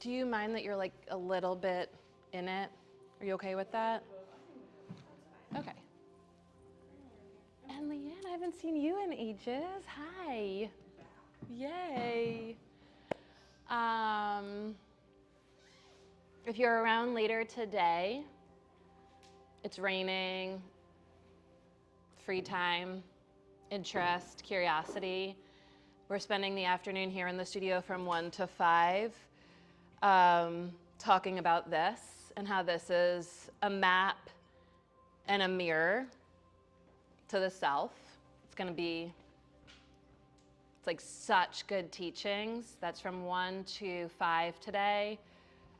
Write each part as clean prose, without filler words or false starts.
Do you mind that you're like a little bit in it? Are you okay with that? Okay. And Leanne, I haven't seen you in ages. Hi. Yay. If you're around later today, it's raining, free time, interest, curiosity. We're spending the afternoon here in the studio from 1 to 5, talking about this and how this is a map and a mirror to the self. It's like such good teachings. That's from 1 to 5 today.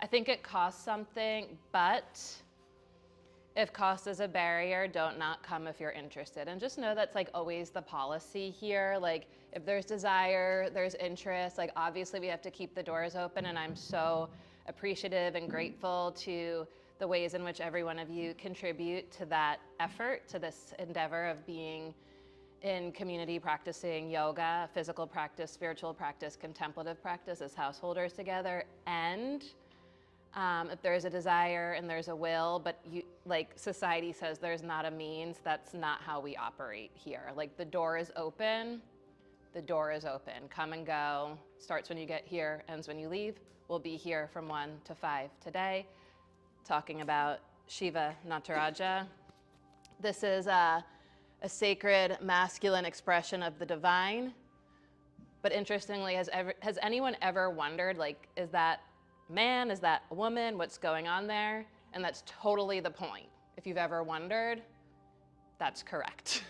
I think it costs something, but if cost is a barrier, don't not come if you're interested. And just know that's like always the policy here. Like if there's desire, there's interest, like obviously we have to keep the doors open, and I'm so appreciative and grateful to the ways in which every one of you contribute to that effort, to this endeavor of being in community, practicing yoga, physical practice, spiritual practice, contemplative practice as householders together. And if there's a desire and there's a will, but like society says there's not a means, that's not how we operate here. Like the door is open, the door is open. Come and go, starts when you get here, ends when you leave. We'll be here from 1 to 5 today, talking about Shiva Nataraja. This is a sacred masculine expression of the divine. But interestingly, has anyone ever wondered, like, is that man, is that a woman, what's going on there? And that's totally the point. If you've ever wondered, that's correct.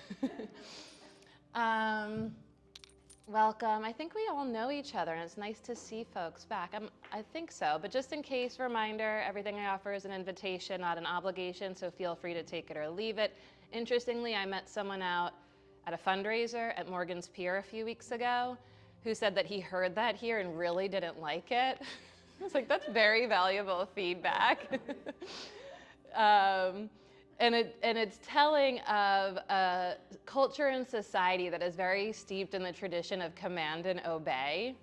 Welcome. I think we all know each other, and it's nice to see folks back. I think so, but just in case, reminder, everything I offer is an invitation, not an obligation, so feel free to take it or leave it. Interestingly, I met someone out at a fundraiser at Morgan's Pier a few weeks ago who said that he heard that here and really didn't like it. I was like, that's very valuable feedback. And it's telling of a culture and society that is very steeped in the tradition of command and obey.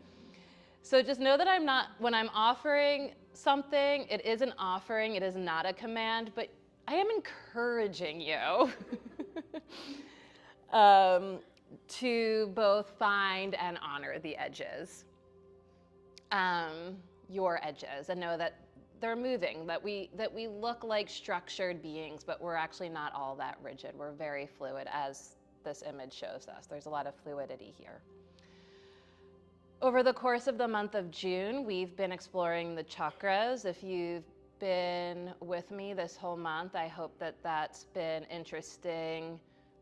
So just know that when I'm offering something, it is an offering, it is not a command, but I am encouraging you to both find and honor the edges, your edges, and know that they're moving, that we look like structured beings, but we're actually not all that rigid. We're very fluid, as this image shows us. There's a lot of fluidity here. Over the course of the month of June, we've been exploring the chakras. If you've been with me this whole month, I hope that that's been interesting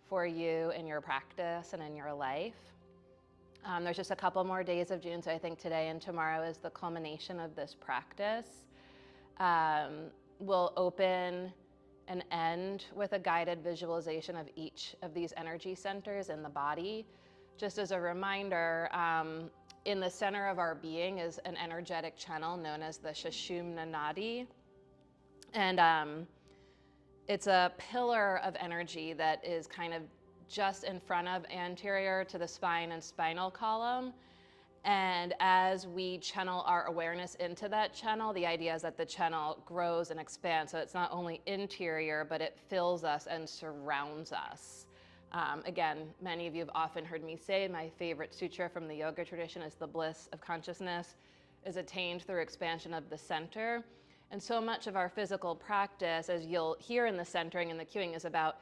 for you in your practice and in your life. There's just a couple more days of June, so I think today and tomorrow is the culmination of this practice. We'll open and end with a guided visualization of each of these energy centers in the body. Just as a reminder, in the center of our being is an energetic channel known as the Sushumna Nadi. And it's a pillar of energy that is kind of just in front of, anterior to the spine and spinal column. And as we channel our awareness into that channel, the idea is that the channel grows and expands. So it's not only interior, but it fills us and surrounds us. Again, many of you have often heard me say my favorite sutra from the yoga tradition is the bliss of consciousness is attained through expansion of the center. And so much of our physical practice, as you'll hear in the centering and the cueing, is about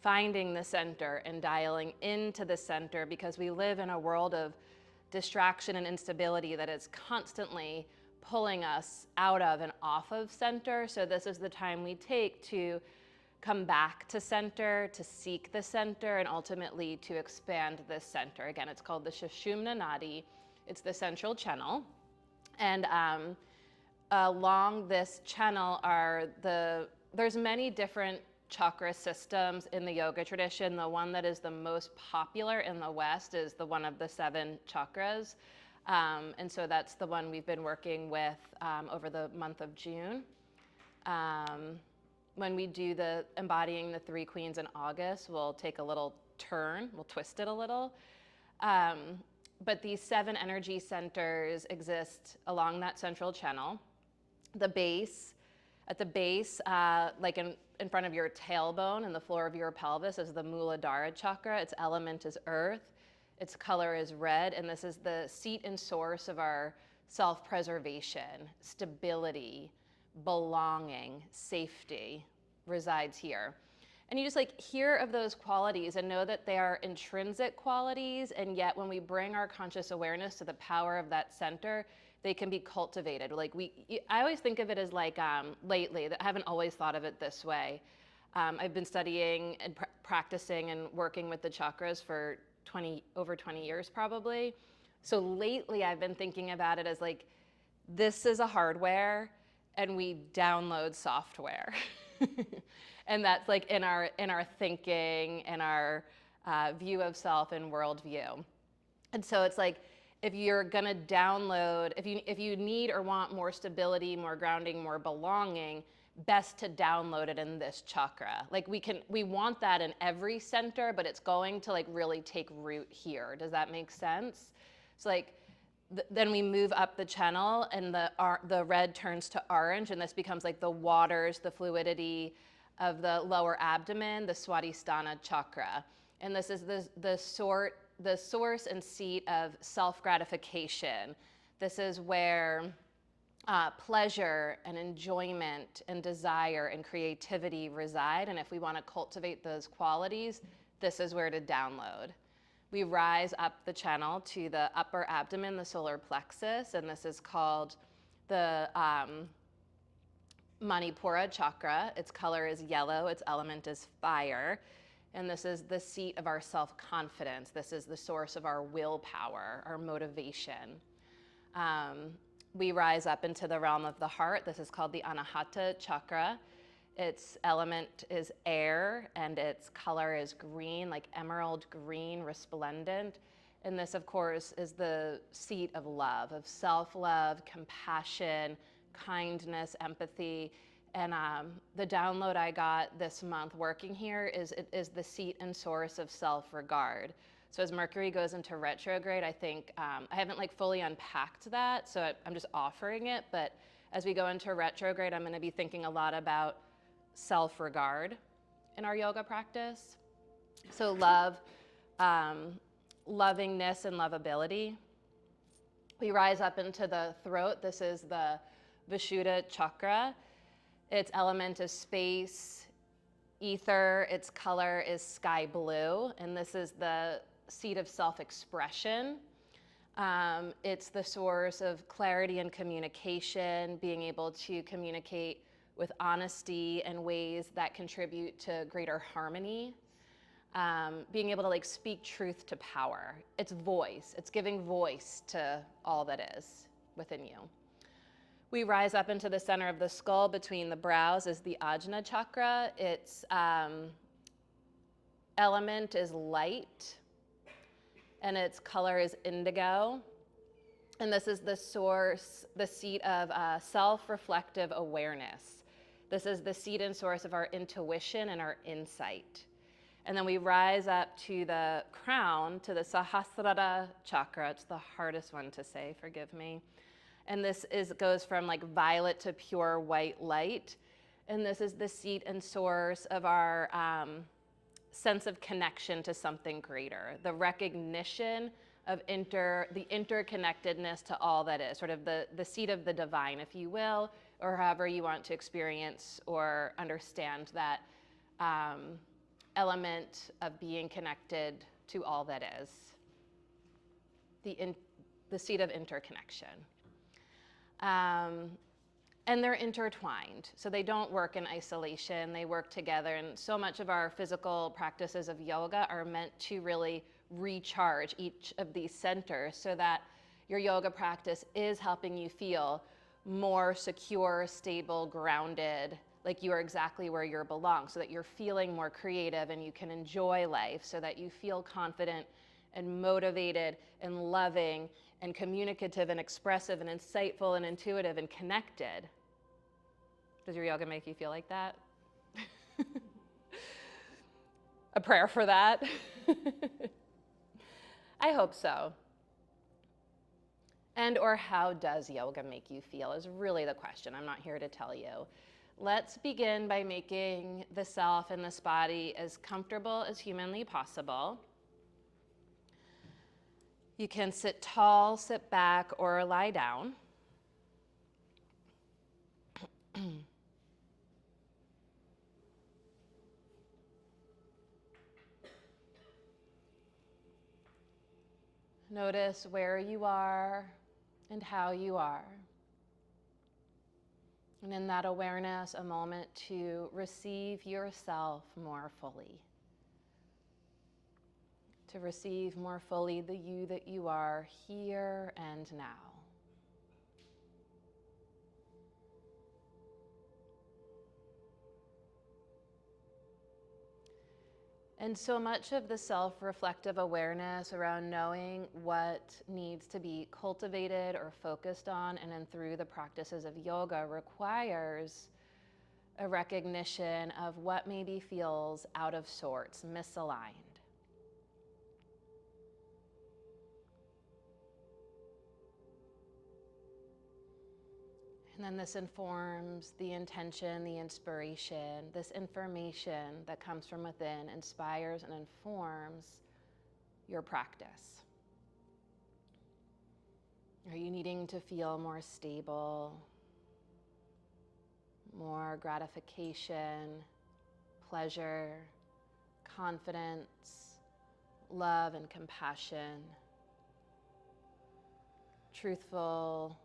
finding the center and dialing into the center, because we live in a world of distraction and instability that is constantly pulling us out of and off of center. So this is the time we take to come back to center, to seek the center, and ultimately to expand this center. Again, it's called the Sushumna Nadi. It's the central channel. And along this channel there's many different chakra systems in the yoga tradition. The one that is the most popular in the West is the one of the 7 chakras. And so that's the one we've been working with over the month of June. When we do the embodying the 3 queens in August, we'll take a little turn, we'll twist it a little. But these 7 energy centers exist along that central channel. At the base, like in front of your tailbone and the floor of your pelvis is the Muladhara chakra. Its element is earth. Its color is red. And this is the seat and source of our self-preservation, stability, belonging, safety resides here. And you just like hear of those qualities and know that they are intrinsic qualities. And yet when we bring our conscious awareness to the power of that center, they can be cultivated. Like I always think of it as like lately, I haven't always thought of it this way. I've been studying and practicing and working with the chakras for over 20 years probably. So lately I've been thinking about it as like, this is a hardware and we download software. And that's like in our thinking and our view of self and worldview. And so it's like, if you're gonna download, if you need or want more stability, more grounding, more belonging, best to download it in this chakra. Like we want that in every center, but it's going to like really take root here. Does that make sense? So like, then we move up the channel and the red turns to orange, and this becomes like the waters, the fluidity of the lower abdomen, the Swadhisthana chakra. And this is the source and seat of self-gratification. This is where pleasure and enjoyment and desire and creativity reside. And if we want to cultivate those qualities, this is where to download. We rise up the channel to the upper abdomen, the solar plexus, and this is called the Manipura chakra. Its color is yellow, its element is fire, and this is the seat of our self-confidence. This is the source of our willpower, our motivation. We rise up into the realm of the heart. This is called the Anahata chakra. Its element is air, and its color is green, like emerald green, resplendent. And this, of course, is the seat of love, of self-love, compassion, kindness, empathy. And the download I got this month working here is the seat and source of self-regard. So as Mercury goes into retrograde, I think, I haven't like fully unpacked that, so I'm just offering it. But as we go into retrograde, I'm gonna be thinking a lot about self-regard in our yoga practice. So love, lovingness and lovability. We rise up into the throat. This is the Vishuddha chakra. Its element is space, ether. Its color is sky blue, and this is the seat of self-expression. It's the source of clarity and communication, being able to communicate with honesty and ways that contribute to greater harmony. Being able to like speak truth to power. It's voice. It's giving voice to all that is within you. We rise up into the center of the skull between the brows is the Ajna chakra. Its element is light, and its color is indigo. And this is the source, the seat of self-reflective awareness. This is the seat and source of our intuition and our insight. And then we rise up to the crown, to the Sahasrara chakra. It's the hardest one to say, forgive me. And this goes from like violet to pure white light. And this is the seat and source of our sense of connection to something greater, the recognition of the interconnectedness to all that is, sort of the seat of the divine, if you will, or however you want to experience or understand that element of being connected to all that is, the seat of interconnection. And they're intertwined, so they don't work in isolation, they work together, and so much of our physical practices of yoga are meant to really recharge each of these centers so that your yoga practice is helping you feel more secure, stable, grounded, like you are exactly where you belong, so that you're feeling more creative and you can enjoy life, so that you feel confident and motivated and loving and communicative and expressive and insightful and intuitive and connected. Does your yoga make you feel like that? A prayer for that? I hope so. And or how does yoga make you feel is really the question. I'm not here to tell you. Let's begin by making the self and this body as comfortable as humanly possible. You can sit tall, sit back, or lie down. Notice where you are and how you are. And in that awareness, a moment to receive yourself more fully. To receive more fully the you that you are here and now. And so much of the self-reflective awareness around knowing what needs to be cultivated or focused on and then through the practices of yoga requires a recognition of what maybe feels out of sorts, misaligned. And then this informs the intention, the inspiration, this information that comes from within inspires and informs your practice. Are you needing to feel more stable, more gratification, pleasure, confidence, love and compassion, truthful,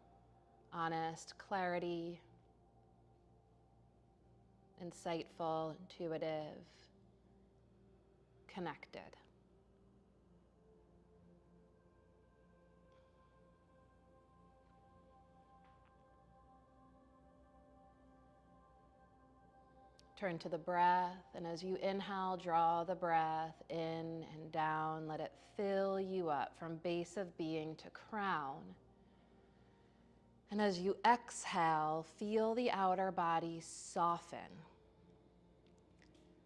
honest clarity, insightful, intuitive, connected? Turn to the breath, and as you inhale, draw the breath in and down. Let it fill you up from base of being to crown. And as you exhale, feel the outer body soften.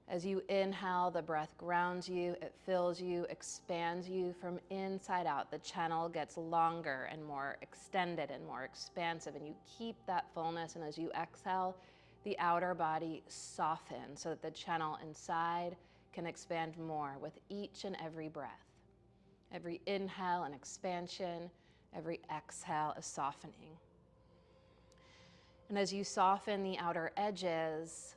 As you inhale, the breath grounds you, it fills you, expands you from inside out. The channel gets longer and more extended and more expansive, and you keep that fullness. And as you exhale, the outer body softens so that the channel inside can expand more with each and every breath. Every inhale, an expansion, every exhale, a softening. And as you soften the outer edges,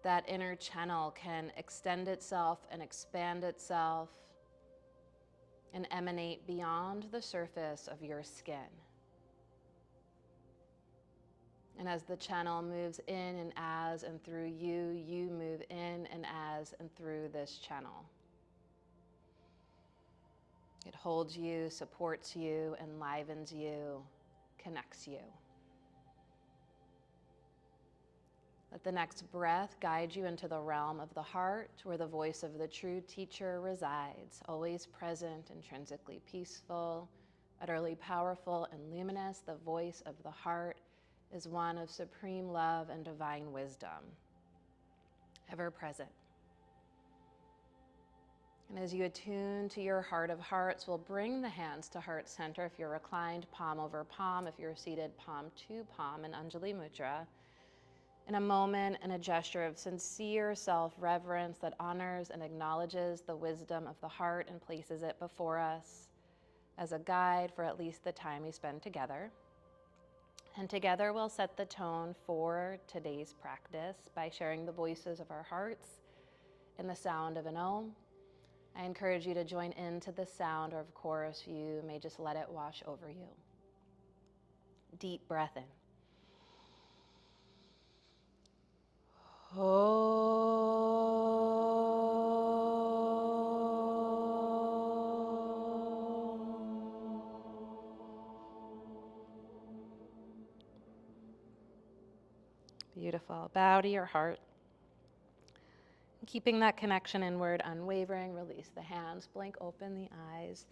that inner channel can extend itself and expand itself and emanate beyond the surface of your skin. And as the channel moves in and as and through you, you move in and as and through this channel. It holds you, supports you, enlivens you, connects you. Let the next breath guide you into the realm of the heart, where the voice of the true teacher resides, always present, intrinsically peaceful, utterly powerful and luminous. The voice of the heart is one of supreme love and divine wisdom, ever present. And as you attune to your heart of hearts, we'll bring the hands to heart center. If you're reclined, palm over palm. If you're seated, palm to palm in Anjali Mudra. In a moment and a gesture of sincere self-reverence that honors and acknowledges the wisdom of the heart and places it before us as a guide for at least the time we spend together. And together we'll set the tone for today's practice by sharing the voices of our hearts in the sound of an Om. I encourage you to join into the sound, or of course you may just let it wash over you. Deep breath in. Beautiful. Bow to your heart. Keeping that connection inward, unwavering, release the hands, blink open the eyes.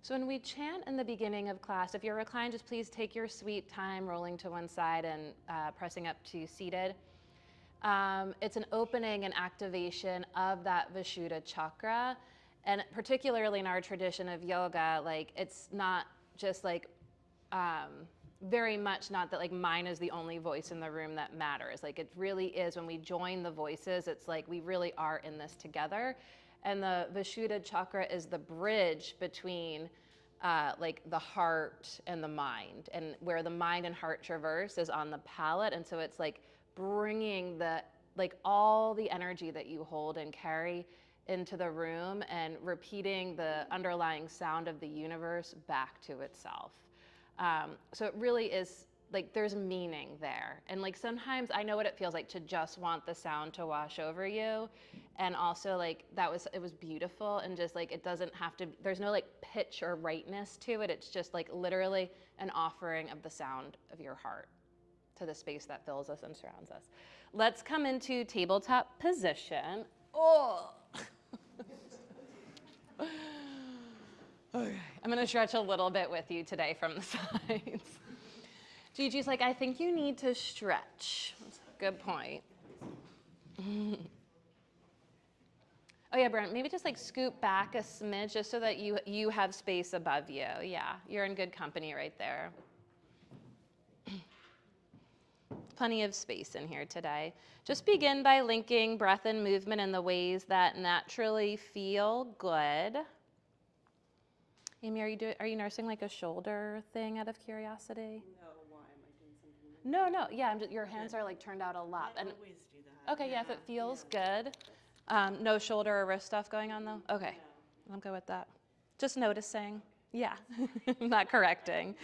So when we chant in the beginning of class, if you're reclined, just please take your sweet time rolling to one side and pressing up to seated. It's an opening and activation of that Vishuddha chakra. And particularly in our tradition of yoga, like it's not just like very much not that like mine is the only voice in the room that matters. Like it really is, when we join the voices, it's like we really are in this together. And the Vishuddha chakra is the bridge between like the heart and the mind, and where the mind and heart traverse is on the palate. And so it's like bringing the like all the energy that you hold and carry into the room and repeating the underlying sound of the universe back to itself. So it really is like there's meaning there. And like sometimes I know what it feels like to just want the sound to wash over you. And also like it was beautiful, and just like it doesn't have to, there's no like pitch or rightness to it. It's just like literally an offering of the sound of your heart to the space that fills us and surrounds us. Let's come into tabletop position. Oh. Okay. I'm going to stretch a little bit with you today from the sides. Gigi's like, I think you need to stretch. That's a good point. Oh yeah, Brent, maybe just like scoot back a smidge just so that you have space above you. Yeah, you're in good company right there. Plenty of space in here today. Just begin by linking breath and movement in the ways that naturally feel good. Amy, are you nursing like a shoulder thing out of curiosity? No, why? Am I doing something? No, yeah, your hands are like turned out a lot. I always do that. Okay, yeah, if it feels good. No shoulder or wrist stuff going on though? Okay, no. I'm good with that. Just noticing. Yeah, I'm not correcting.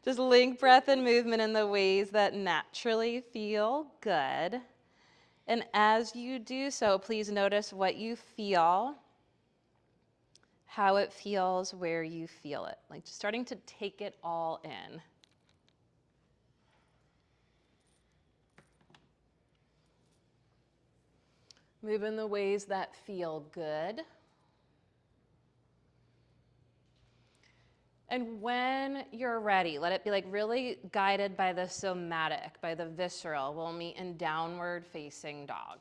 Just link breath and movement in the ways that naturally feel good. And as you do so, please notice what you feel, how it feels, where you feel it. Like just starting to take it all in. Move in the ways that feel good. And when you're ready, let it be like really guided by the somatic, by the visceral. We'll meet in downward facing dog.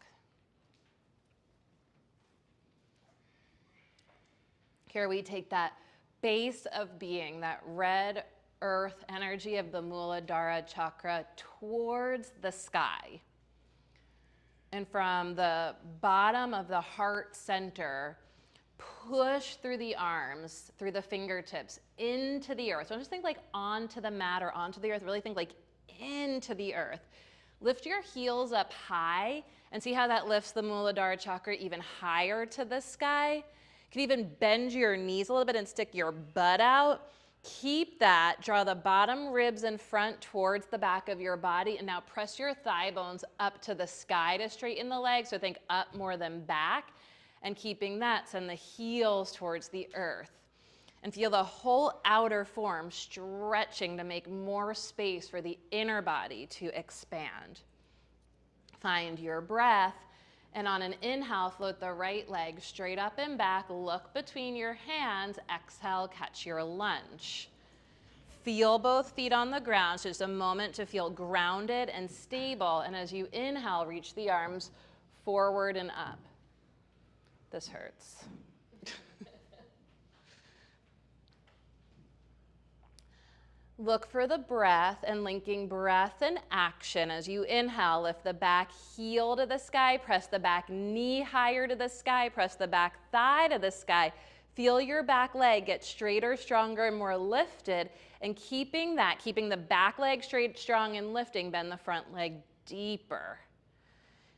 Here we take that base of being, that red earth energy of the Muladhara chakra towards the sky. And from the bottom of the heart center, push through the arms, through the fingertips, into the earth. Don't just think like onto the mat or onto the earth. Really think like into the earth. Lift your heels up high and see how that lifts the Muladhara chakra even higher to the sky. You can even bend your knees a little bit and stick your butt out. Keep that. Draw the bottom ribs in front towards the back of your body. And now press your thigh bones up to the sky to straighten the legs. So think up more than back. And keeping that, send the heels towards the earth. And feel the whole outer form stretching to make more space for the inner body to expand. Find your breath. And on an inhale, float the right leg straight up and back. Look between your hands. Exhale, catch your lunge. Feel both feet on the ground. So just a moment to feel grounded and stable. And as you inhale, reach the arms forward and up. This hurts. Look for the breath and linking breath and action. As you inhale, lift the back heel to the sky, press the back knee higher to the sky, press the back thigh to the sky. Feel your back leg get straighter, stronger, and more lifted. And keeping the back leg straight, strong, and lifting, bend the front leg deeper.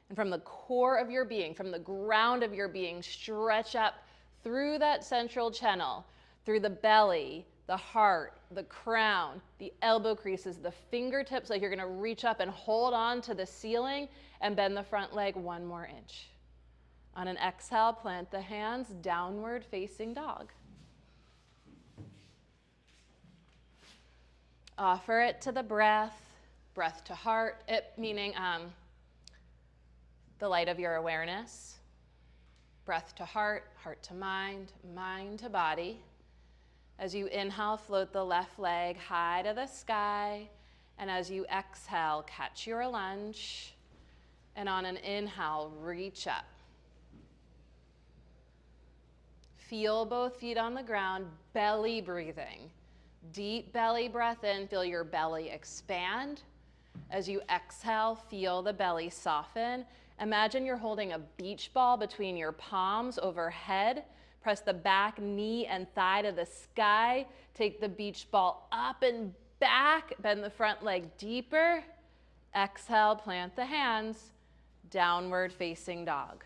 And from the core of your being, from the ground of your being, stretch up through that central channel, through the belly, the heart, the crown, the elbow creases, the fingertips, like you're gonna reach up and hold on to the ceiling and bend the front leg 1 more inch. On an exhale, plant the hands, downward facing dog. Offer it to the breath to heart, meaning the light of your awareness. Breath to heart, heart to mind, mind to body. As you inhale, float the left leg high to the sky. And as you exhale, catch your lunge. And on an inhale, reach up. Feel both feet on the ground, belly breathing. Deep belly breath in, feel your belly expand. As you exhale, feel the belly soften. Imagine you're holding a beach ball between your palms overhead. Press the back knee and thigh to the sky. Take the beach ball up and back. Bend the front leg deeper. Exhale, plant the hands. Downward facing dog.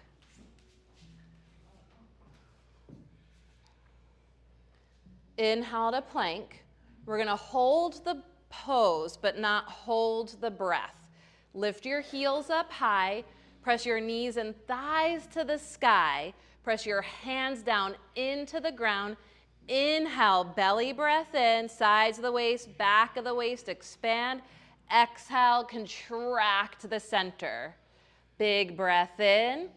Inhale to plank. We're going to hold the pose, but not hold the breath. Lift your heels up high. Press your knees and thighs to the sky. Press your hands down into the ground. Inhale, belly breath in, sides of the waist, back of the waist, expand. Exhale, contract the center. Big breath in.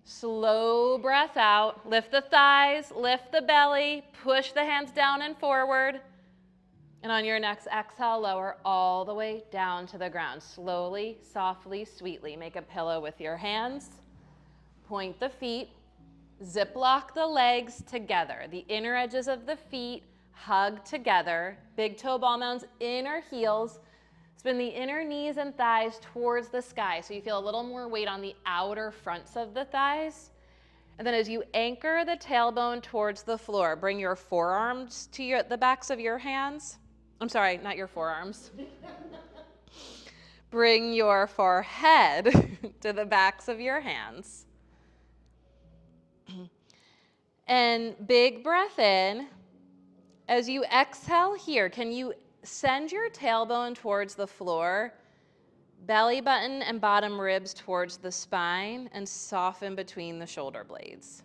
Slow breath out. Lift the thighs, lift the belly, push the hands down and forward. And on your next exhale, lower all the way down to the ground. Slowly, softly, sweetly. Make a pillow with your hands. Point the feet. Zip lock the legs together. The inner edges of the feet hug together. Big toe ball mounds, inner heels. Spin the inner knees and thighs towards the sky so you feel a little more weight on the outer fronts of the thighs. And then as you anchor the tailbone towards the floor, bring your forearms to the backs of your hands. I'm sorry, not your forearms. Bring your forehead to the backs of your hands. And big breath in. As you exhale here, can you send your tailbone towards the floor, belly button and bottom ribs towards the spine, and soften between the shoulder blades.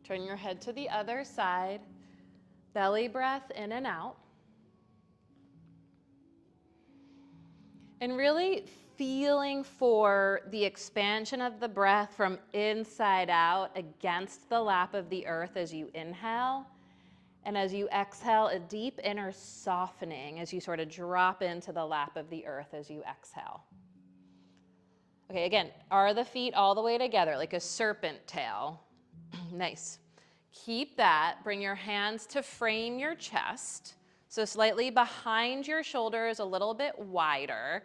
Turn your head to the other side. Belly breath in and out. And really feeling for the expansion of the breath from inside out against the lap of the earth as you inhale. And as you exhale, a deep inner softening as you sort of drop into the lap of the earth as you exhale. Okay, again, are the feet all the way together like a serpent tail? Nice. Keep that. Bring your hands to frame your chest. So slightly behind your shoulders, a little bit wider.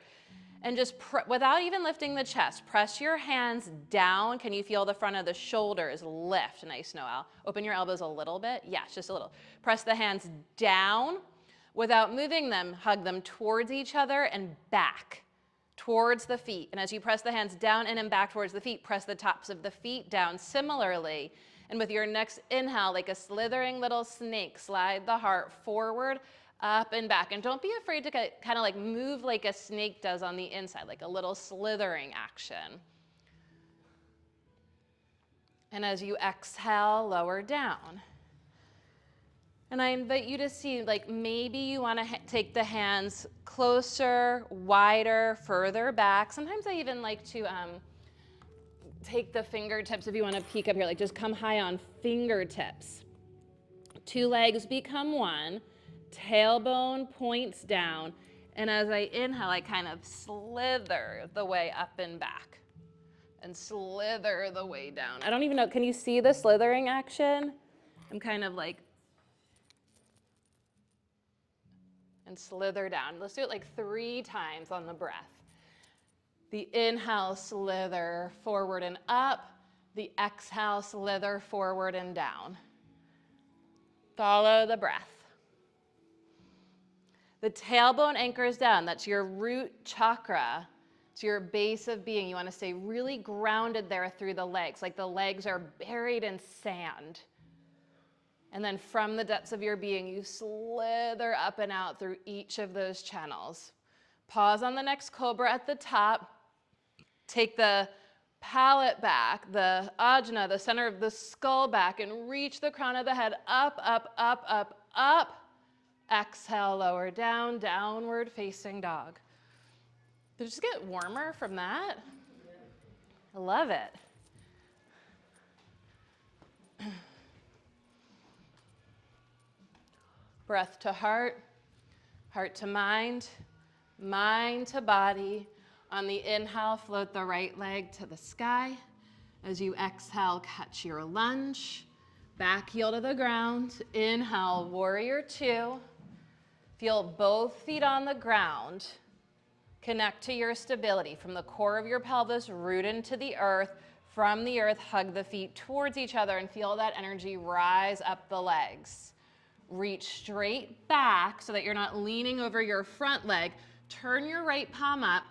And just, without even lifting the chest, press your hands down. Can you feel the front of the shoulders lift? Nice, Noelle. Open your elbows a little bit. Yes, just a little. Press the hands down. Without moving them, hug them towards each other and back towards the feet. And as you press the hands down and back towards the feet, press the tops of the feet down similarly. And with your next inhale, like a slithering little snake, slide the heart forward, up and back. And don't be afraid to kind of like move like a snake does on the inside, like a little slithering action. And as you exhale, lower down. And I invite you to see, like maybe you want to take the hands closer, wider, further back. Sometimes I even like to take the fingertips, if you want to peek up here, like just come high on fingertips. Two legs become one. Tailbone points down, and as I inhale, I kind of slither the way up and back, and slither the way down. I don't even know, can you see the slithering action? I'm kind of like, and slither down. Let's do it like 3 times on the breath. The inhale, slither forward and up. The exhale, slither forward and down. Follow the breath. The tailbone anchors down. That's your root chakra. It's your base of being. You want to stay really grounded there through the legs, like the legs are buried in sand. And then from the depths of your being, you slither up and out through each of those channels. Pause on the next cobra at the top. Take the palate back, the ajna, the center of the skull back, and reach the crown of the head up, up, up, up, up. Exhale, lower down, downward facing dog. Did it just get warmer from that? I love it. Breath to heart, heart to mind, mind to body. On the inhale, float the right leg to the sky. As you exhale, catch your lunge. Back heel to the ground. Inhale, warrior two. Feel both feet on the ground. Connect to your stability from the core of your pelvis, root into the earth. From the earth, hug the feet towards each other and feel that energy rise up the legs. Reach straight back so that you're not leaning over your front leg. Turn your right palm up.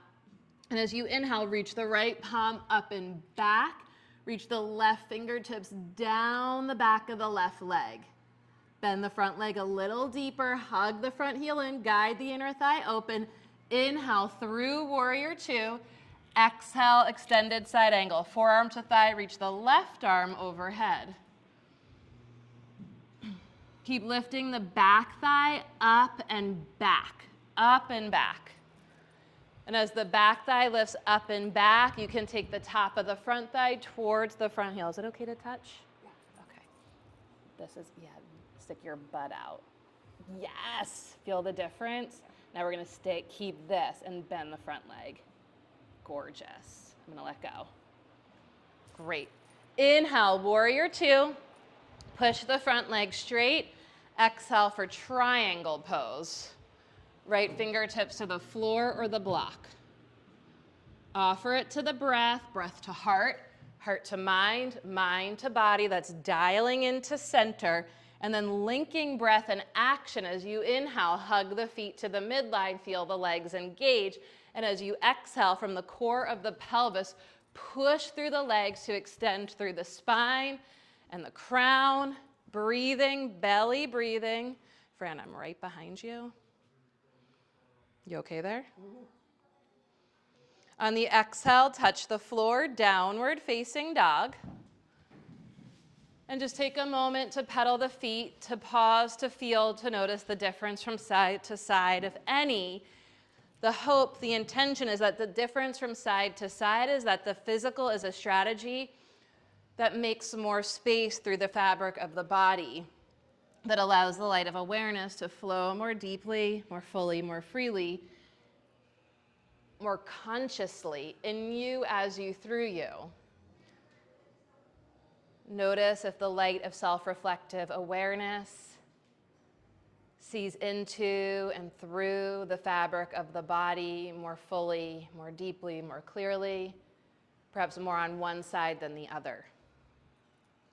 And as you inhale, reach the right palm up and back. Reach the left fingertips down the back of the left leg. Bend the front leg a little deeper. Hug the front heel in. Guide the inner thigh open. Inhale through warrior two. Exhale, extended side angle. Forearm to thigh, reach the left arm overhead. Keep lifting the back thigh up and back, up and back. And as the back thigh lifts up and back, you can take the top of the front thigh towards the front heel. Is it okay to touch? Yeah. Okay. This is, yeah, stick your butt out. Yes. Feel the difference? Now we're going to keep this and bend the front leg. Gorgeous. I'm going to let go. Great. Inhale, warrior two. Push the front leg straight. Exhale for triangle pose. Right fingertips to the floor or the block. Offer it to the breath, breath to heart, heart to mind, mind to body. That's dialing into center. And then linking breath and action as you inhale, hug the feet to the midline, feel the legs engage. And as you exhale from the core of the pelvis, push through the legs to extend through the spine and the crown. Breathing, belly breathing. Fran, I'm right behind you. You okay there? Mm-hmm. On the exhale, touch the floor, downward facing dog. And just take a moment to pedal the feet, to pause, to feel, to notice the difference from side to side, if any. The hope, the intention is that the difference from side to side is that the physical is a strategy that makes more space through the fabric of the body, that allows the light of awareness to flow more deeply, more fully, more freely, more consciously in you, as you, through you. Notice if the light of self-reflective awareness sees into and through the fabric of the body more fully, more deeply, more clearly, perhaps more on one side than the other.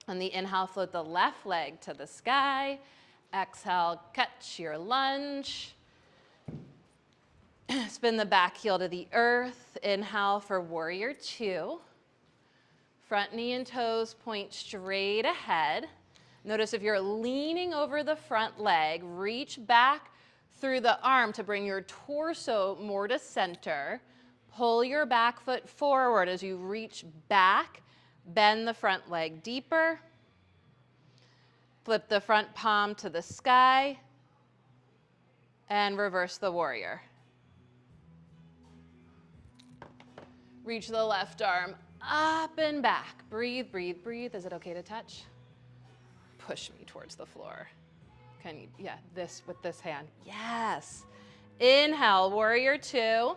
On the inhale, float the left leg to the sky. Exhale, catch your lunge. Spin the back heel to the earth. Inhale for warrior two. Front knee and toes point straight ahead. Notice if you're leaning over the front leg, reach back through the arm to bring your torso more to center. Pull your back foot forward as you reach back. Bend the front leg deeper. Flip the front palm to the sky. And reverse the warrior. Reach the left arm up and back. Breathe, breathe, breathe. Is it okay to touch? Push me towards the floor. Can you, yeah, this with this hand. Yes. Inhale, warrior two.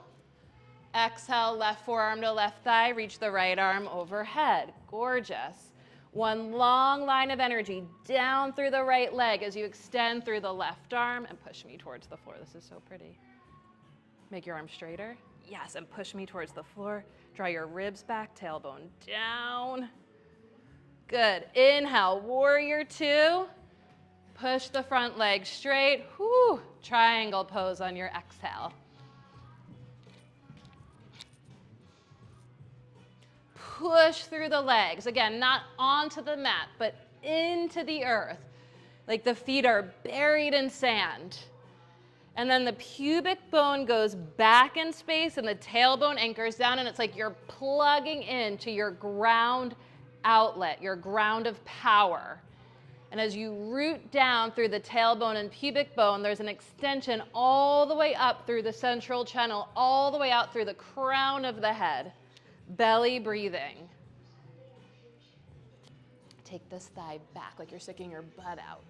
Exhale, left forearm to left thigh. Reach the right arm overhead. Gorgeous. One long line of energy down through the right leg as you extend through the left arm and push me towards the floor. This is so pretty. Make your arm straighter. Yes, and push me towards the floor. Draw your ribs back, tailbone down. Good. Inhale, warrior two. Push the front leg straight. Whew. Triangle pose on your exhale. Push through the legs. Again, not onto the mat, but into the earth. Like the feet are buried in sand. And then the pubic bone goes back in space and the tailbone anchors down, and it's like you're plugging into your ground outlet, your ground of power. And as you root down through the tailbone and pubic bone, there's an extension all the way up through the central channel, all the way out through the crown of the head. Belly breathing. Take this thigh back like you're sticking your butt out.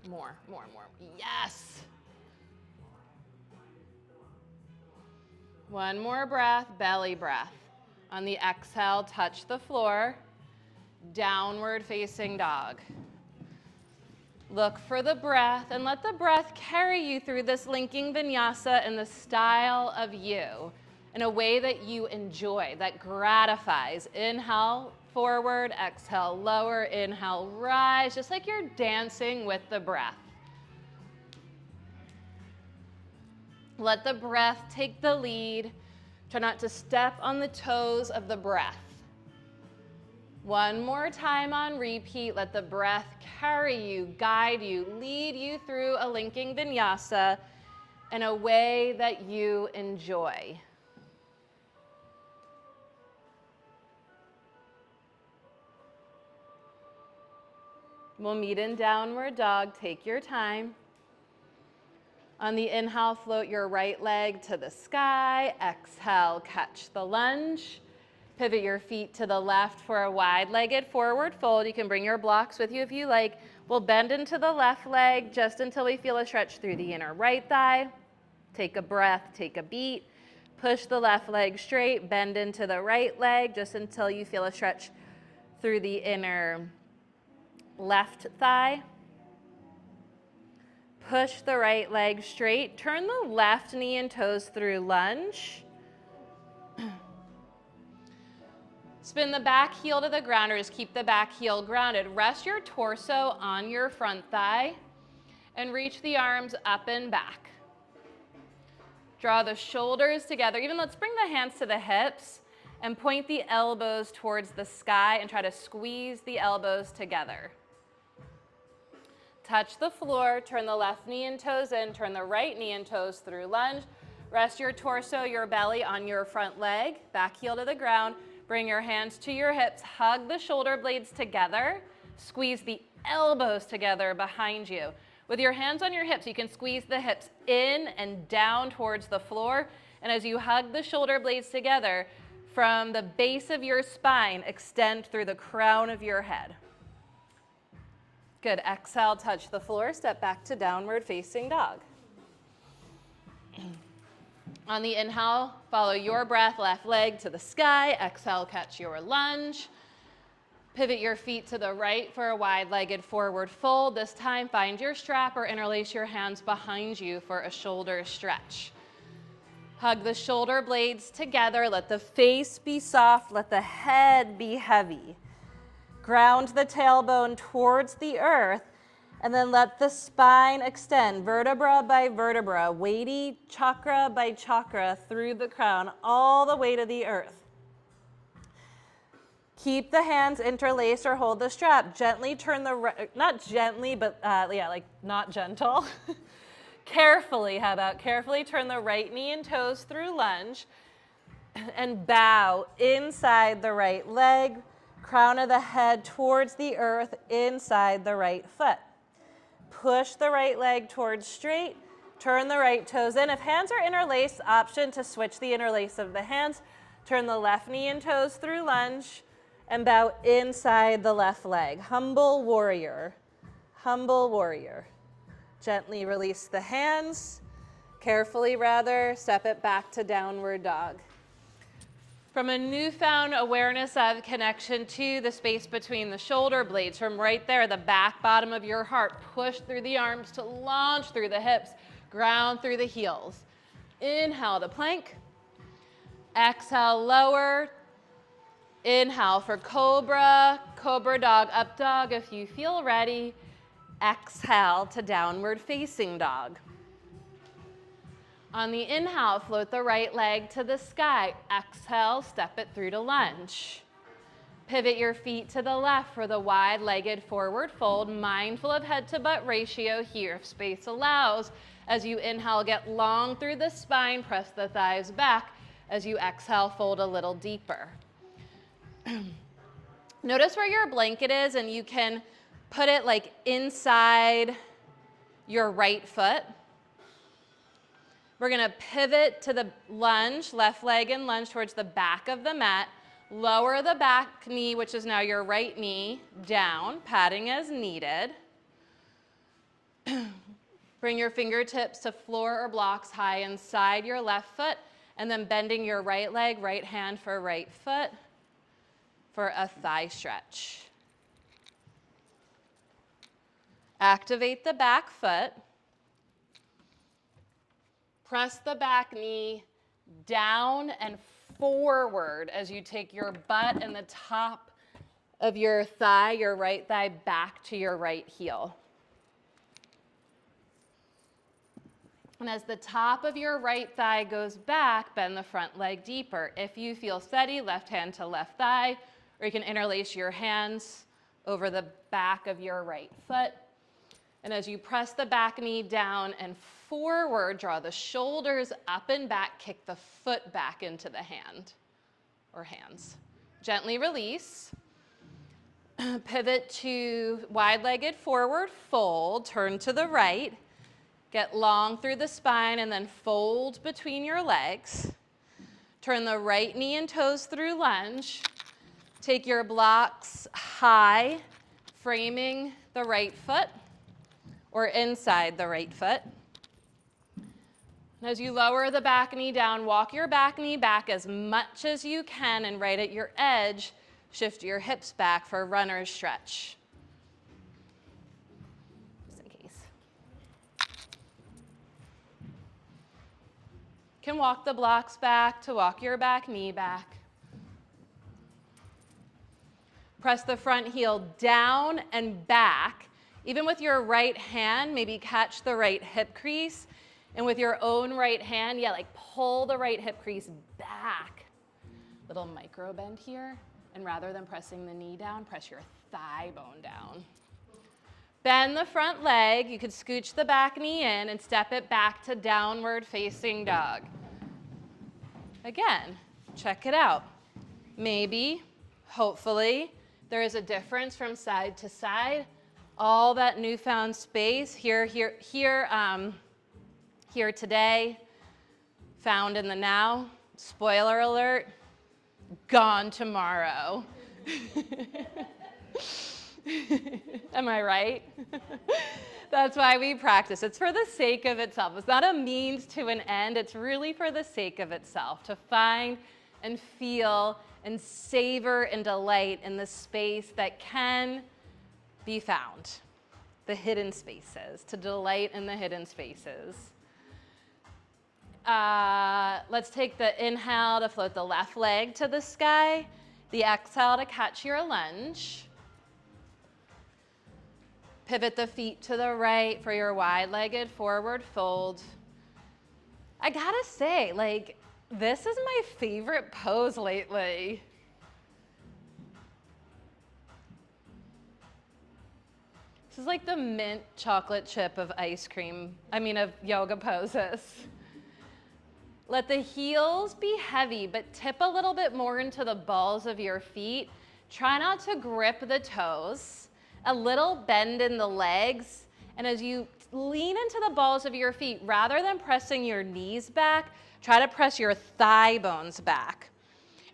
More, more, more. Yes. One more breath, belly breath. On the exhale, touch the floor. downward facing dog. Look for the breath and let the breath carry you through this linking vinyasa in the style of you, in a way that you enjoy, that gratifies. Inhale, forward, exhale, lower, inhale, rise, just like you're dancing with the breath. Let the breath take the lead. Try not to step on the toes of the breath. One more time on repeat. Let the breath carry you, guide you, lead you through a linking vinyasa in a way that you enjoy. We'll meet in downward dog. Take your time. On the inhale, float your right leg to the sky. Exhale, catch the lunge. Pivot your feet to the left for a wide-legged forward fold. You can bring your blocks with you if you like. We'll bend into the left leg just until we feel a stretch through the inner right thigh. Take a breath, take a beat. Push the left leg straight, bend into the right leg just until you feel a stretch through the inner left thigh. Push the right leg straight. Turn the left knee and toes through lunge. Spin the back heel to the ground, or just keep the back heel grounded. Rest your torso on your front thigh and reach the arms up and back. Draw the shoulders together. Even let's bring the hands to the hips and point the elbows towards the sky and try to squeeze the elbows together. Touch the floor, turn the left knee and toes in, turn the right knee and toes through lunge. Rest your torso, your belly on your front leg, back heel to the ground. Bring your hands to your hips, hug the shoulder blades together, squeeze the elbows together behind you. With your hands on your hips, you can squeeze the hips in and down towards the floor. And as you hug the shoulder blades together, from the base of your spine, extend through the crown of your head. Good. Exhale, touch the floor, step back to downward facing dog. On the inhale, follow your breath, left leg to the sky. Exhale, catch your lunge. Pivot your feet to the right for a wide-legged forward fold. This time, find your strap or interlace your hands behind you for a shoulder stretch. Hug the shoulder blades together. Let the face be soft. Let the head be heavy. Ground the tailbone towards the earth, and then let the spine extend vertebra by vertebra, weighty chakra by chakra through the crown, all the way to the earth. Keep the hands interlaced or hold the strap. Gently turn the, not gently, but like not gentle. Carefully, how about carefully turn the right knee and toes through lunge and bow inside the right leg, crown of the head towards the earth, inside the right foot. Push the right leg towards straight, turn the right toes in. If hands are interlaced, option to switch the interlace of the hands. Turn the left knee and toes through lunge and bow inside the left leg. Humble warrior, humble warrior. Gently release the hands, carefully rather, step it back to downward dog. From a newfound awareness of connection to the space between the shoulder blades, from right there, the back bottom of your heart, push through the arms to launch through the hips, ground through the heels. Inhale to plank. Exhale, lower. Inhale for cobra, cobra dog, up dog if you feel ready. Exhale to downward facing dog. On the inhale, float the right leg to the sky. Exhale, step it through to lunge. Pivot your feet to the left for the wide-legged forward fold, mindful of head to butt ratio here if space allows. As you inhale, get long through the spine, press the thighs back. As you exhale, fold a little deeper. Notice where your blanket is, and you can put it like inside your right foot. We're gonna pivot to the lunge, left leg and lunge towards the back of the mat. Lower the back knee, which is now your right knee, down, padding as needed. Bring your fingertips to floor or blocks high inside your left foot, and then bending your right leg, right hand for right foot for a thigh stretch. Activate the back foot. Press the back knee down and forward as you take your butt and the top of your thigh, your right thigh, back to your right heel. And as the top of your right thigh goes back, bend the front leg deeper. If you feel steady, left hand to left thigh, or you can interlace your hands over the back of your right foot. And as you press the back knee down and forward, draw the shoulders up and back, kick the foot back into the hand or hands. Gently release. Pivot to wide-legged forward fold, turn to the right. Get long through the spine and then fold between your legs. Turn the right knee and toes through lunge. Take your blocks high, framing the right foot or inside the right foot. And as you lower the back knee down, walk your back knee back as much as you can, and right at your edge, shift your hips back for runner's stretch. Just in case. You can walk the blocks back to walk your back knee back. Press the front heel down and back. Even with your right hand, maybe catch the right hip crease. And with your own right hand, like pull the right hip crease back. Little micro bend here. And rather than pressing the knee down, press your thigh bone down. Bend the front leg. You could scooch the back knee in and step it back to downward facing dog. Again, check it out. Maybe, hopefully, there is a difference from side to side. All that newfound space here today, found in the now. Spoiler alert, gone tomorrow. Am I right? That's why we practice. It's for the sake of itself. It's not a means to an end. It's really for the sake of itself, to find and feel and savor and delight in the space that can be found, the hidden spaces, to delight in the hidden spaces. Let's take the inhale to float the left leg to the sky, the exhale to catch your lunge. Pivot the feet to the right for your wide-legged forward fold. I gotta say, this is my favorite pose lately. This is like the mint chocolate chip of of yoga poses. Let the heels be heavy, but tip a little bit more into the balls of your feet. Try not to grip the toes. A little bend in the legs. And as you lean into the balls of your feet, rather than pressing your knees back, try to press your thigh bones back.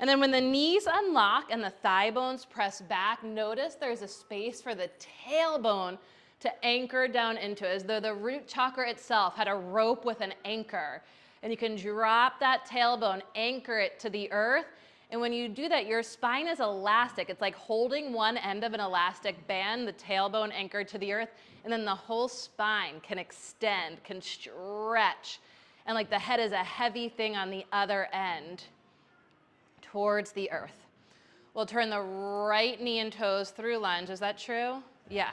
And then when the knees unlock and the thigh bones press back, notice there's a space for the tailbone to anchor down into, as though the root chakra itself had a rope with an anchor. And you can drop that tailbone, anchor it to the earth. And when you do that, your spine is elastic. It's like holding one end of an elastic band, the tailbone anchored to the earth, and then the whole spine can extend, can stretch. And like the head is a heavy thing on the other end towards the earth. We'll turn the right knee and toes through lunge. Is that true? Yeah.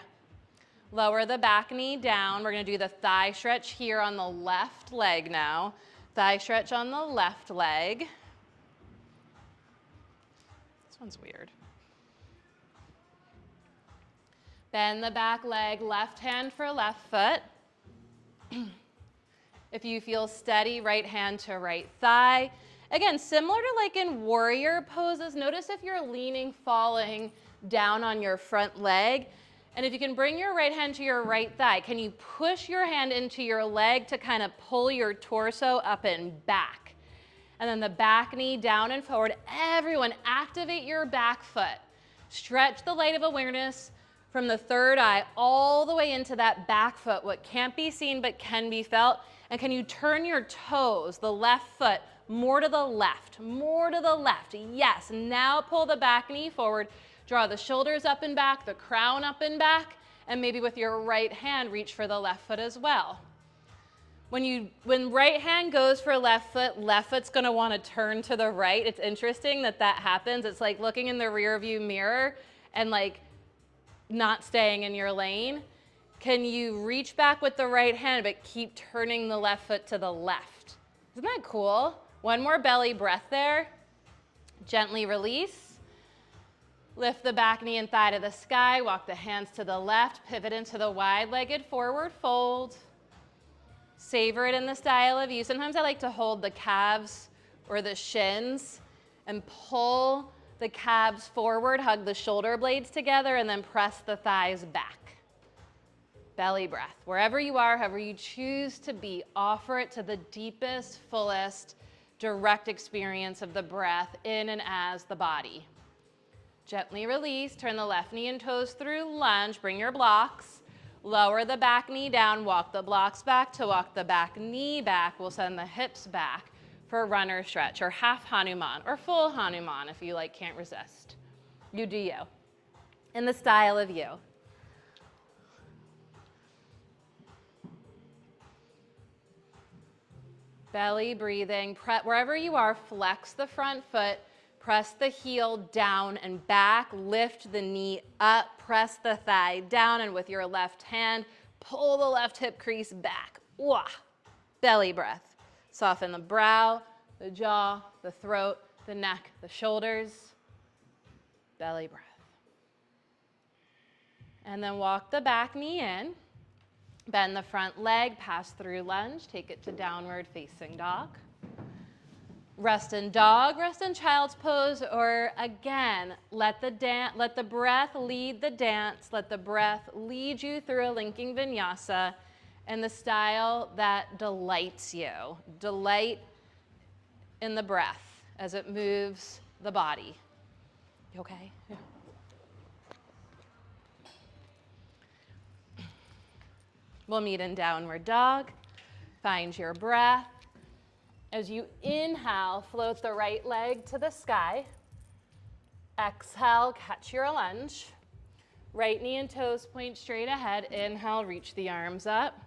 Lower the back knee down. We're going to do the thigh stretch here on the left leg now. Thigh stretch on the left leg. This one's weird. Bend the back leg, left hand for left foot. If you feel steady, right hand to right thigh. Again, similar to like in warrior poses, notice if you're leaning, falling down on your front leg. And if you can bring your right hand to your right thigh, can you push your hand into your leg to kind of pull your torso up and back? And then the back knee down and forward. Everyone, activate your back foot. Stretch the light of awareness from the third eye all the way into that back foot, what can't be seen but can be felt. And can you turn your toes, the left foot, more to the left, more to the left? Yes, now pull the back knee forward. Draw the shoulders up and back, the crown up and back, And maybe with your right hand, reach for the left foot as well. When right hand goes for left foot's gonna wanna turn to the right. It's interesting that happens. It's like looking in the rear view mirror and like not staying in your lane. Can you reach back with the right hand but keep turning the left foot to the left? Isn't that cool? One more belly breath there. Gently release. Lift the back knee and thigh to the sky. Walk the hands to the left. Pivot into the wide-legged forward fold. Savor it in the style of you. Sometimes I like to hold the calves or the shins and pull the calves forward, hug the shoulder blades together, and then press the thighs back. Belly breath. Wherever you are, however you choose to be, offer it to the deepest, fullest, direct experience of the breath in and as the body. Gently release. Turn the left knee and toes through lunge. Bring your blocks. Lower the back knee down, walk the blocks back. To walk the back knee back, we'll send the hips back for runner stretch or half Hanuman or full Hanuman if you can't resist. You do you. In the style of you. Belly breathing. Wherever you are, flex the front foot. Press the heel down and back, lift the knee up, press the thigh down, and with your left hand, pull the left hip crease back. Wah. Belly breath. Soften the brow, the jaw, the throat, the neck, the shoulders. Belly breath. And then walk the back knee in. Bend the front leg, pass through lunge, take it to downward facing dog. Rest in dog, rest in child's pose, or again, let the breath lead the dance, let the breath lead you through a linking vinyasa in the style that delights you. Delight in the breath as it moves the body. You okay? Yeah. We'll meet in downward dog. Find your breath. As you inhale, float the right leg to the sky. Exhale, catch your lunge. Right knee and toes point straight ahead. Inhale, reach the arms up.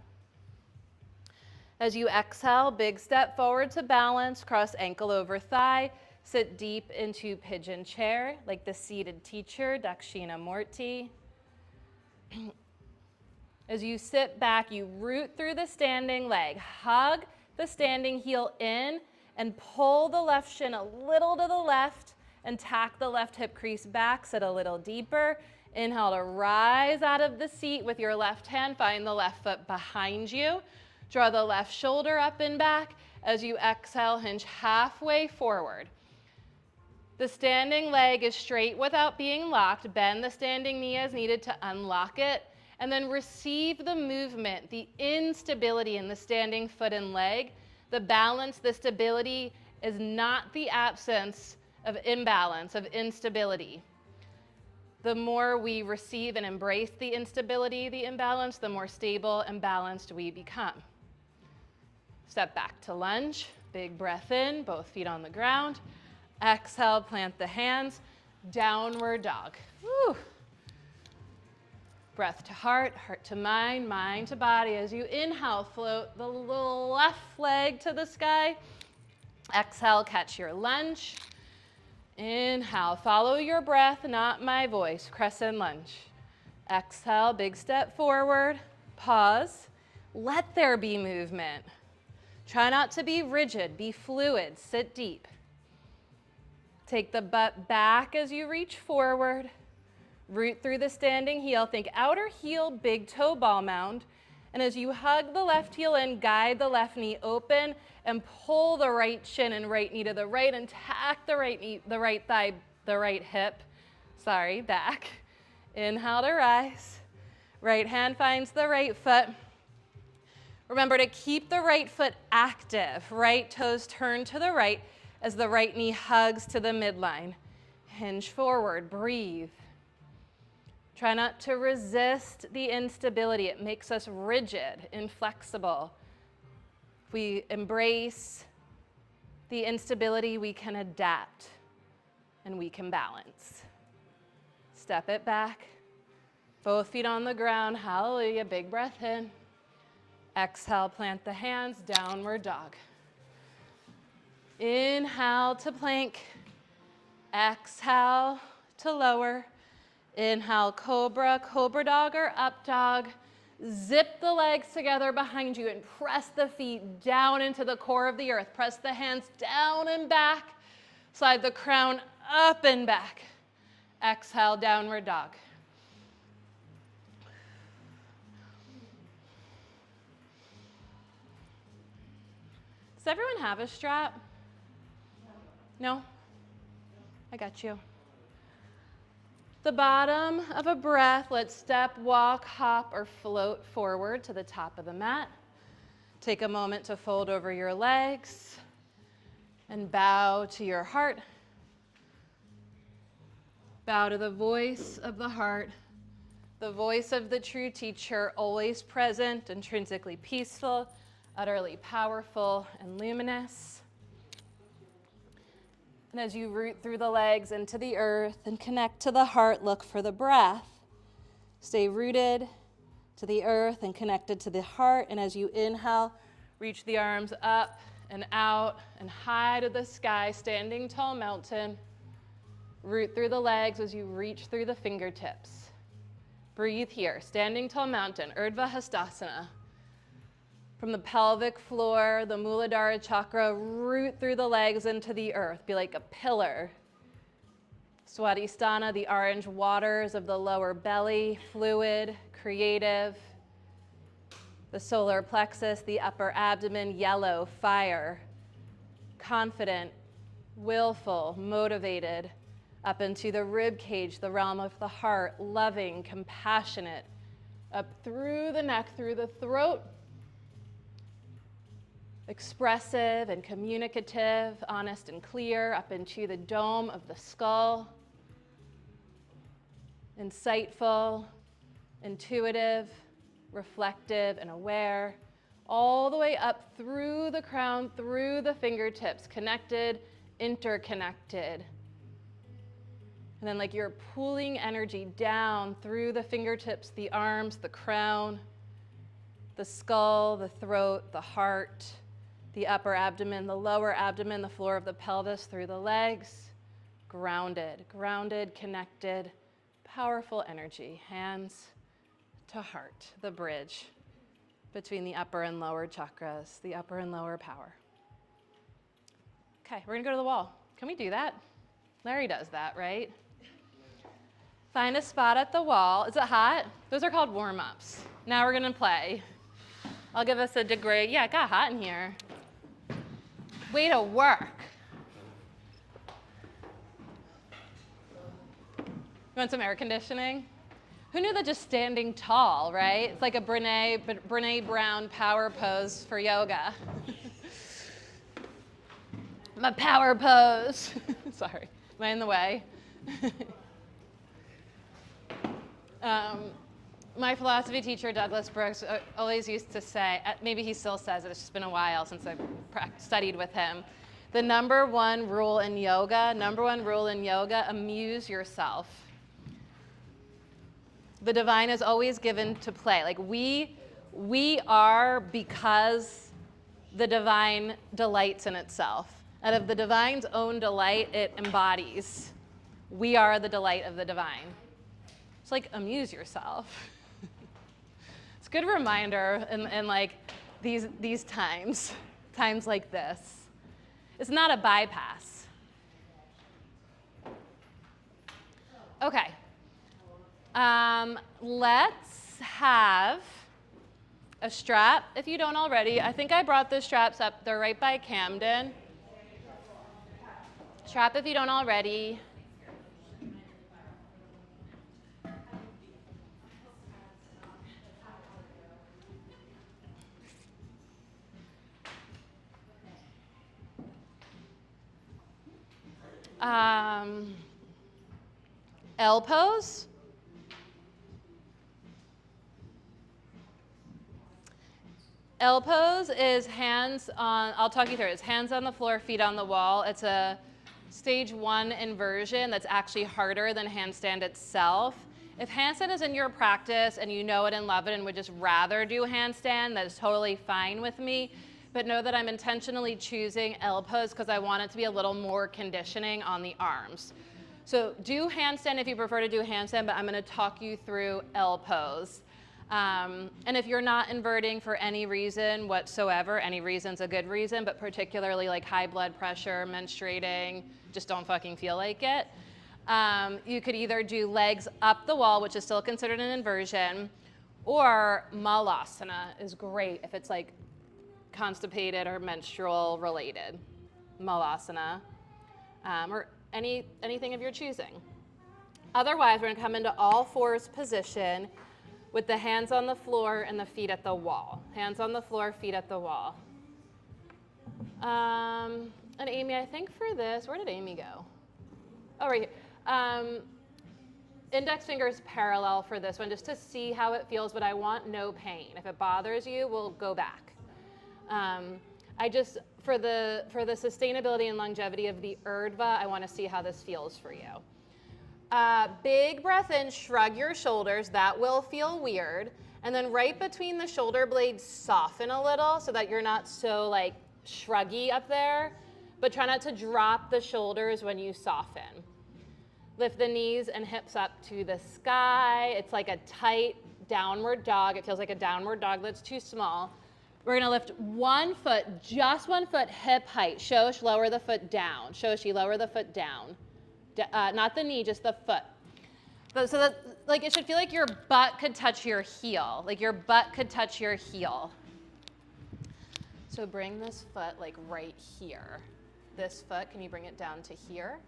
As you exhale, big step forward to balance, cross ankle over thigh. Sit deep into pigeon chair, like the seated teacher, Dakshinamurti. As you sit back, you root through the standing leg. Hug the standing heel in and pull the left shin a little to the left and tack the left hip crease back, sit a little deeper. Inhale to rise out of the seat with your left hand. Find the left foot behind you. Draw the left shoulder up and back. As you exhale, hinge halfway forward. The standing leg is straight without being locked. Bend the standing knee as needed to unlock it. And then receive the movement, the instability in the standing foot and leg. The balance, the stability is not the absence of imbalance, of instability. The more we receive and embrace the instability, the imbalance, the more stable and balanced we become. Step back to lunge, big breath in, both feet on the ground. Exhale, plant the hands, downward dog. Woo. Breath to heart, heart to mind, mind to body. As you inhale, float the left leg to the sky. Exhale, catch your lunge. Inhale, follow your breath, not my voice. Crescent lunge. Exhale, big step forward. Pause. Let there be movement. Try not to be rigid, be fluid, sit deep. Take the butt back as you reach forward. Root through the standing heel. Think outer heel, big toe ball mound. And as you hug the left heel in, guide the left knee open and pull the right shin and right knee to the right and tack the right knee, the right thigh, the right hip, back. Inhale to rise. Right hand finds the right foot. Remember to keep the right foot active. Right toes turn to the right as the right knee hugs to the midline. Hinge forward, breathe. Try not to resist the instability. It makes us rigid, inflexible. If we embrace the instability, we can adapt and we can balance. Step it back. Both feet on the ground, hallelujah, big breath in. Exhale, plant the hands, downward dog. Inhale to plank. Exhale to lower. Inhale, cobra, cobra dog or up dog. Zip the legs together behind you and press the feet down into the core of the earth. Press the hands down and back. Slide the crown up and back. Exhale, downward dog. Does everyone have a strap? No? I got you. The bottom of a breath, let's step, walk, hop, or float forward to the top of the mat. Take a moment to fold over your legs and bow to your heart. Bow to the voice of the heart, the voice of the true teacher, always present, intrinsically peaceful, utterly powerful and luminous. And as you root through the legs into the earth and connect to the heart, look for the breath. Stay rooted to the earth and connected to the heart. And as you inhale, reach the arms up and out and high to the sky, standing tall mountain. Root through the legs as you reach through the fingertips. Breathe here, standing tall mountain, Urdhva Hastasana. From the pelvic floor, the Muladhara chakra, root through the legs into the earth. Be like a pillar. Swadhisthana, the orange waters of the lower belly, fluid, creative. The solar plexus, the upper abdomen, yellow, fire. Confident, willful, motivated. Up into the rib cage, the realm of the heart, loving, compassionate. Up through the neck, through the throat. Expressive and communicative, honest and clear, up into the dome of the skull. Insightful, intuitive, reflective, and aware. All the way up through the crown, through the fingertips, connected, interconnected. And then like you're pulling energy down through the fingertips, the arms, the crown, the skull, the throat, the heart, the upper abdomen, the lower abdomen, the floor of the pelvis, through the legs. Grounded, grounded, connected, powerful energy. Hands to heart, the bridge between the upper and lower chakras, the upper and lower power. Okay, we're gonna go to the wall. Can we do that? Larry does that, right? Find a spot at the wall. Is it hot? Those are called warm-ups. Now we're gonna play. I'll give us a degree. Yeah, it got hot in here. Way to work. You want some air conditioning? Who knew that just standing tall, right? It's like a Brene Brown power pose for yoga. My power pose. Sorry, am I in the way? My philosophy teacher, Douglas Brooks, always used to say, maybe he still says it, it's just been a while since I've studied with him, the number one rule in yoga, amuse yourself. The divine is always given to play. Like we are because the divine delights in itself. Out of the divine's own delight, it embodies. We are the delight of the divine. It's like amuse yourself. It's a good reminder in like these times like this. It's not a bypass. Okay. Let's have a strap, if you don't already. I think I brought the straps up. They're right by Camden. Strap if you don't already. L pose. L pose is hands on, I'll talk you through it. It's hands on the floor, feet on the wall. It's a stage 1 inversion that's actually harder than handstand itself. If handstand is in your practice and you know it and love it and would just rather do handstand, that is totally fine with me. But know that I'm intentionally choosing L pose because I want it to be a little more conditioning on the arms. So do handstand if you prefer to do handstand, but I'm going to talk you through L pose. And if you're not inverting for any reason whatsoever, any reason's a good reason, but particularly like high blood pressure, menstruating, just don't fucking feel like it. You could either do legs up the wall, which is still considered an inversion, or malasana is great if it's like constipated or menstrual related. Malasana, or anything of your choosing. Otherwise, we're gonna come into all fours position with the hands on the floor and the feet at the wall. Hands on the floor, feet at the wall. And Amy, I think for this, where did Amy go? Oh, right here. Index fingers parallel for this one, just to see how it feels, but I want no pain. If it bothers you, we'll go back. I just, for the sustainability and longevity of the Urdhva, I want to see how this feels for you. Big breath in, shrug your shoulders. That will feel weird. And then right between the shoulder blades, soften a little so that you're not so like shruggy up there, but try not to drop the shoulders when you soften. Lift the knees and hips up to the sky. It's like a tight downward dog. It feels like a downward dog that's too small. We're gonna lift one foot, just one foot, hip height. Shosh, lower the foot down. Shoshi, lower the foot down. Not the knee, just the foot. So that, like, it should feel like your butt could touch your heel. Like your butt could touch your heel. So bring this foot like right here. This foot, can you bring it down to here?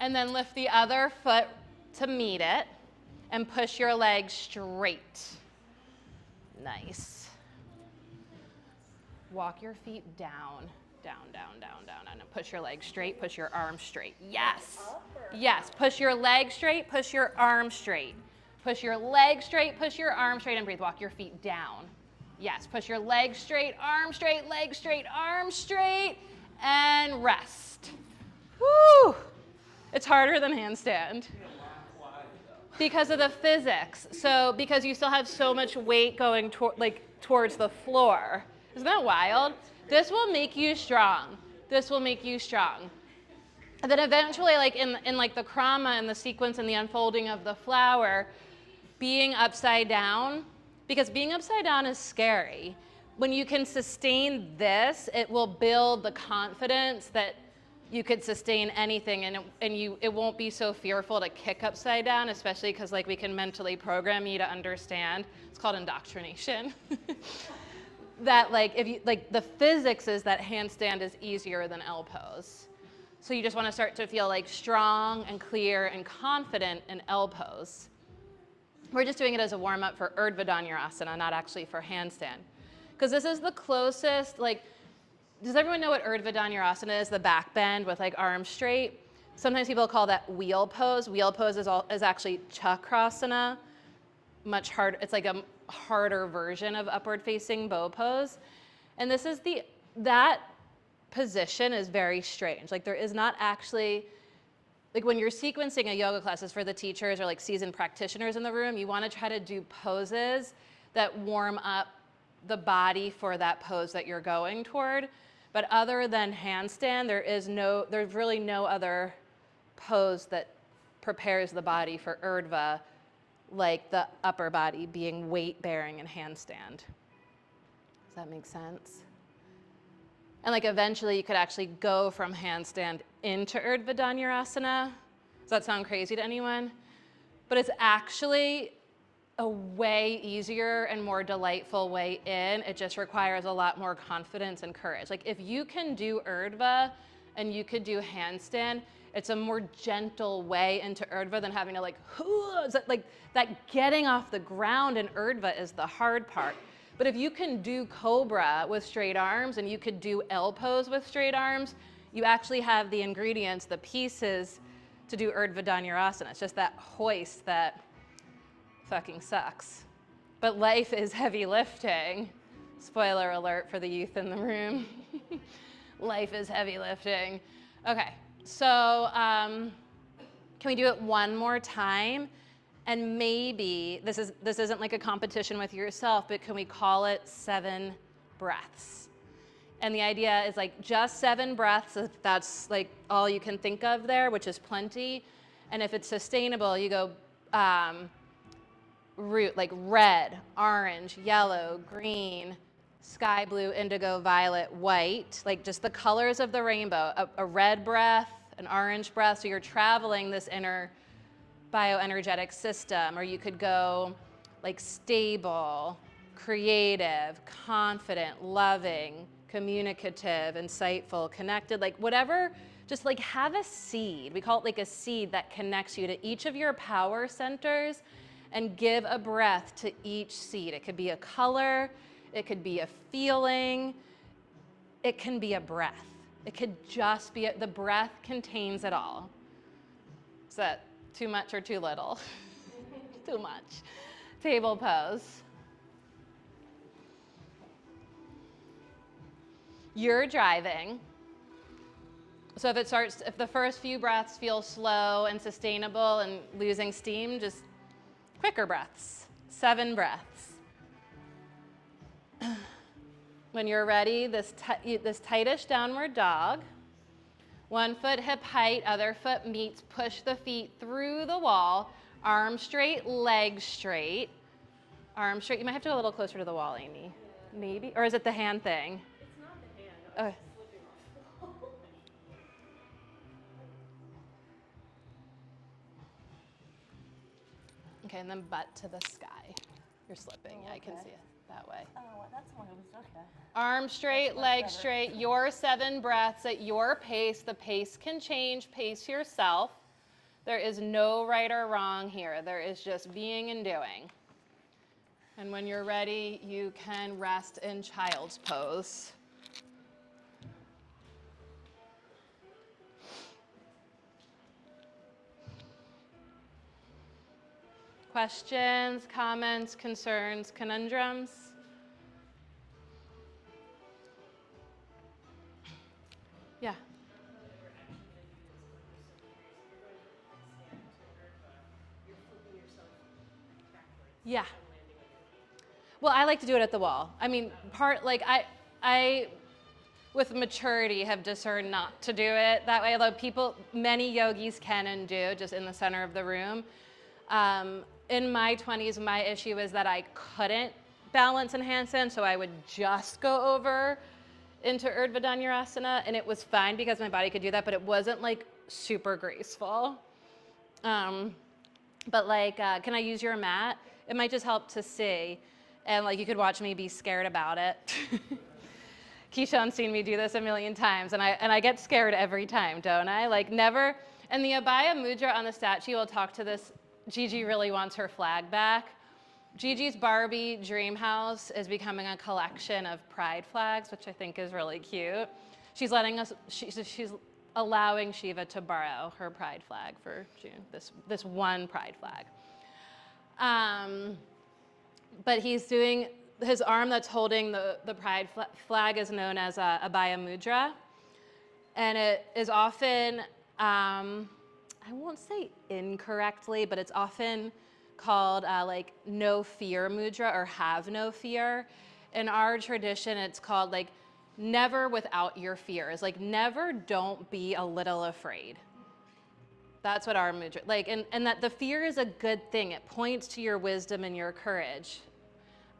And then lift the other foot to meet it and push your leg straight. Nice. Walk your feet down, down, down, down, down, and push your leg straight, push your arm straight. Yes. Yes, push your leg straight, push your arm straight. Push your leg straight, push your arm straight, and breathe. Walk your feet down. Yes, push your leg straight, arm straight, arm straight, and rest. Woo! It's harder than handstand. Because of the physics. So because you still have so much weight going towards the floor. Isn't that wild? This will make you strong. This will make you strong. And then eventually, like in like the krama and the sequence and the unfolding of the flower, being upside down, because being upside down is scary. When you can sustain this, it will build the confidence that you could sustain anything, and it won't be so fearful to kick upside down, especially because like we can mentally program you to understand. It's called indoctrination. That like if you like the physics is that handstand is easier than L pose. So you just want to start to feel like strong and clear and confident in L pose. We're just doing it as a warm up for Urdhva Dhanurasana, not actually for handstand. Because this is the closest, like, does everyone know what Urdhva Dhanurasana is? The back bend with like arms straight. Sometimes people call that wheel pose. Wheel pose is actually Chakrasana, much harder. It's like a harder version of upward facing bow pose. And this is that position is very strange. Like there is not actually, like when you're sequencing a yoga classes for the teachers or like seasoned practitioners in the room, you want to try to do poses that warm up the body for that pose that you're going toward. But other than handstand, there's really no other pose that prepares the body for Urdhva like the upper body being weight bearing in handstand. Does that make sense? And like eventually you could actually go from handstand into Urdhva Dhanurasana. Does that sound crazy to anyone? But it's actually a way easier and more delightful way in. It just requires a lot more confidence and courage. Like if you can do Urdhva and you could do handstand, it's a more gentle way into Urdhva than having to like that getting off the ground in Urdhva is the hard part. But if you can do Cobra with straight arms and you could do L pose with straight arms, you actually have the ingredients, the pieces to do Urdhva Dhanurasana. It's just that hoist that fucking sucks. But life is heavy lifting. Spoiler alert for the youth in the room. Life is heavy lifting. Okay, so Can we do it one more time? And maybe, this isn't like a competition with yourself, but can we call it 7 breaths? And the idea is like just 7 breaths, if that's like all you can think of there, which is plenty. And if it's sustainable, you go root, like red, orange, yellow, green, sky blue, indigo, violet, white, like just the colors of the rainbow, a red breath, an orange breath, so you're traveling this inner bioenergetic system. Or you could go like stable, creative, confident, loving, communicative, insightful, connected, like whatever, just like have a seed. We call it like a seed that connects you to each of your power centers, and give a breath to each seed. It could be a color, it could be a feeling, it can be a breath. It could just be, the breath contains it all. Is that too much or too little? Too much. Table pose. You're driving. So if the first few breaths feel slow and sustainable and losing steam, just quicker breaths, 7 breaths. When you're ready, this tightish downward dog. 1 foot hip height, other foot meets, push the feet through the wall, arms straight, legs straight. Arms straight. You might have to go a little closer to the wall, Amy. Maybe, or is it the hand thing? It's not the hand. Okay. Slipping off the wall. Okay, and then butt to the sky. You're slipping. Oh, Yeah, I can okay. see it that way. Oh, well, that's why it was okay. Arms straight, legs straight, your 7 breaths at your pace. The pace can change, pace yourself. There is no right or wrong here. There is just being and doing. And when you're ready, you can rest in child's pose. Questions, comments, concerns, conundrums? Yeah. Yeah. Well, I like to do it at the wall. I mean, I with maturity have discerned not to do it that way, although many yogis can and do, just in the center of the room. In my 20s, my issue is that I couldn't balance in handstand, so I would just go over into Urdhva Dhanurasana, and it was fine because my body could do that, but it wasn't like super graceful. But like, can I use your mat? It might just help to see, and like you could watch me be scared about it. Keisha's seen me do this a million times, and I get scared every time, don't I? Like never. And the Abhaya Mudra on the statue, we'll talk to this. Gigi really wants her flag back. Gigi's Barbie dream house is becoming a collection of pride flags, which I think is really cute. She's allowing Shiva to borrow her pride flag for June, this one pride flag. But he's doing, his arm that's holding the pride flag is known as a Abhaya Mudra. And it is often, I won't say incorrectly, but it's often called like no fear mudra or have no fear. In our tradition, it's called like never without your fears. Like never don't be a little afraid. That's what our mudra, like, and that the fear is a good thing. It points to your wisdom and your courage.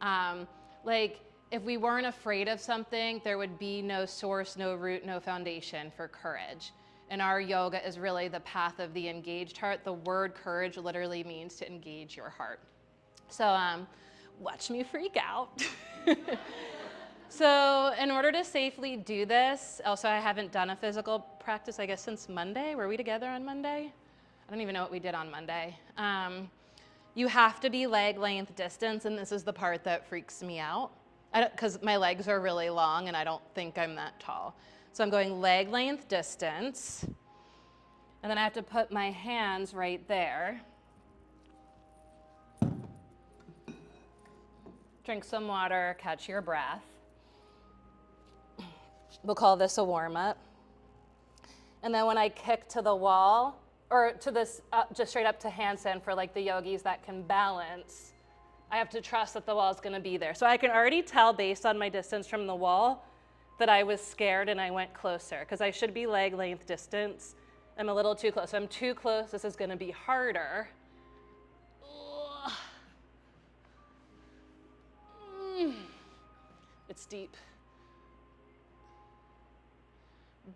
Like if we weren't afraid of something, there would be no source, no root, no foundation for courage. And our yoga is really the path of the engaged heart. The word courage literally means to engage your heart. So watch me freak out. So in order to safely do this, also I haven't done a physical practice, I guess, since Monday. Were we together on Monday? I don't even know what we did on Monday. You have to be leg length distance, and this is the part that freaks me out. Because my legs are really long, and I don't think I'm that tall. So I'm going leg length distance, and then I have to put my hands right there. Drink some water, catch your breath. We'll call this a warm-up. And then when I kick to the wall, or to this, just straight up to handstand for like the yogis that can balance, I have to trust that the wall is gonna be there. So I can already tell based on my distance from the wall that I was scared and I went closer, because I should be leg length distance. I'm a little too close. So I'm too close, this is gonna be harder. Ugh. It's deep.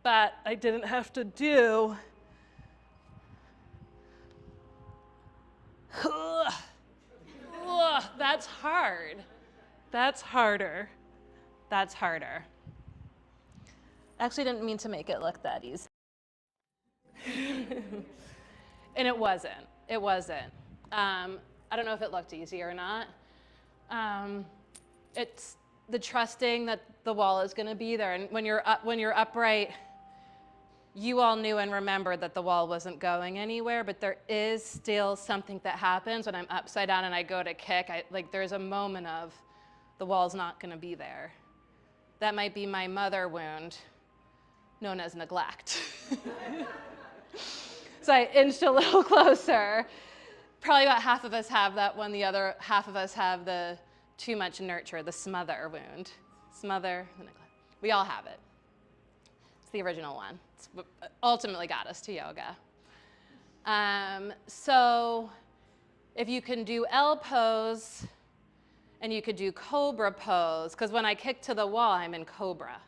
But I didn't have to do. Ugh. Ugh, that's hard. That's harder. That's harder. Actually, didn't mean to make it look that easy. And it wasn't. It wasn't. I don't know if it looked easy or not. It's the trusting that the wall is going to be there. And when you're upright, you all knew and remembered that the wall wasn't going anywhere, but there is still something that happens when I'm upside down and I go to kick. There's a moment of the wall's not going to be there. That might be my mother wound, known as neglect. So I inched a little closer. Probably about half of us have that one. The other half of us have the too much nurture, the smother wound. Smother, the neglect. We all have it. It's the original one. It's what ultimately got us to yoga. So if you can do L pose and you could do cobra pose, because when I kick to the wall, I'm in cobra.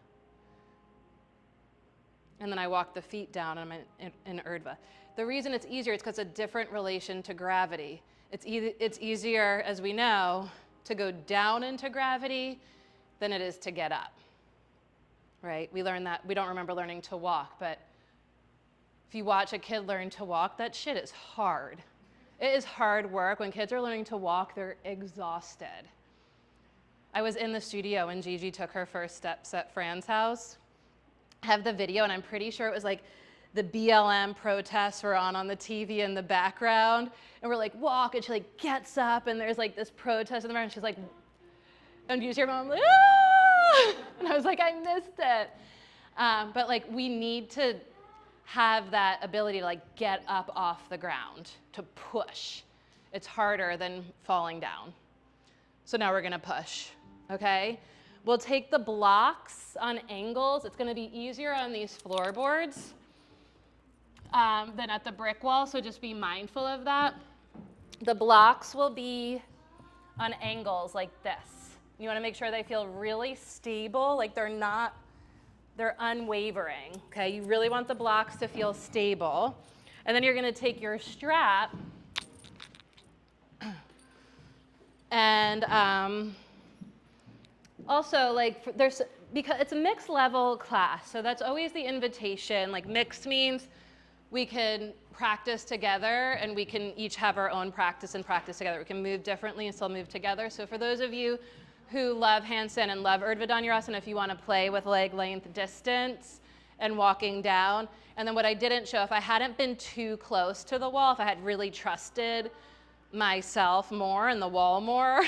And then I walk the feet down and I'm in Urdhva. The reason it's easier is because it's a different relation to gravity. It's easier, as we know, to go down into gravity than it is to get up, right? We learn that, we don't remember learning to walk, but if you watch a kid learn to walk, that shit is hard. It is hard work. When kids are learning to walk, they're exhausted. I was in the studio when Gigi took her first steps at Fran's house. I have the video, and I'm pretty sure it was like the BLM protests were on the TV in the background, and we're like, walk, and she like gets up, and there's like this protest in the background, and she's like, and you just hear mom like, ah! And I was like, I missed it. But like, we need to have that ability to like get up off the ground, to push. It's harder than falling down. So now we're gonna push, okay? We'll take the blocks on angles. It's gonna be easier on these floorboards than at the brick wall, so just be mindful of that. The blocks will be on angles like this. You wanna make sure they feel really stable, like they're unwavering, okay? You really want the blocks to feel stable. And then you're gonna take your strap and also, like, because it's a mixed level class, so that's always the invitation. Like, mixed means we can practice together and we can each have our own practice and practice together. We can move differently and still move together. So for those of you who love handstand and love Urdhva Dhanurasana, if you want to play with leg length distance and walking down. And then what I didn't show, if I hadn't been too close to the wall, if I had really trusted myself more and the wall more,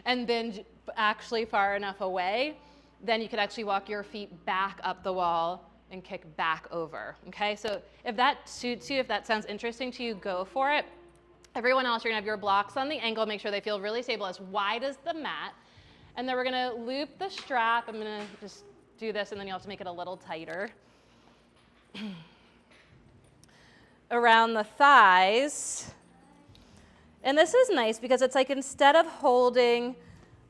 and been actually far enough away, then you could actually walk your feet back up the wall and kick back over, okay? So if that suits you, if that sounds interesting to you, go for it. Everyone else, you're gonna have your blocks on the angle, make sure they feel really stable, as wide as the mat. And then we're gonna loop the strap. I'm gonna just do this and then you'll have to make it a little tighter. Around the thighs. And this is nice because it's like instead of holding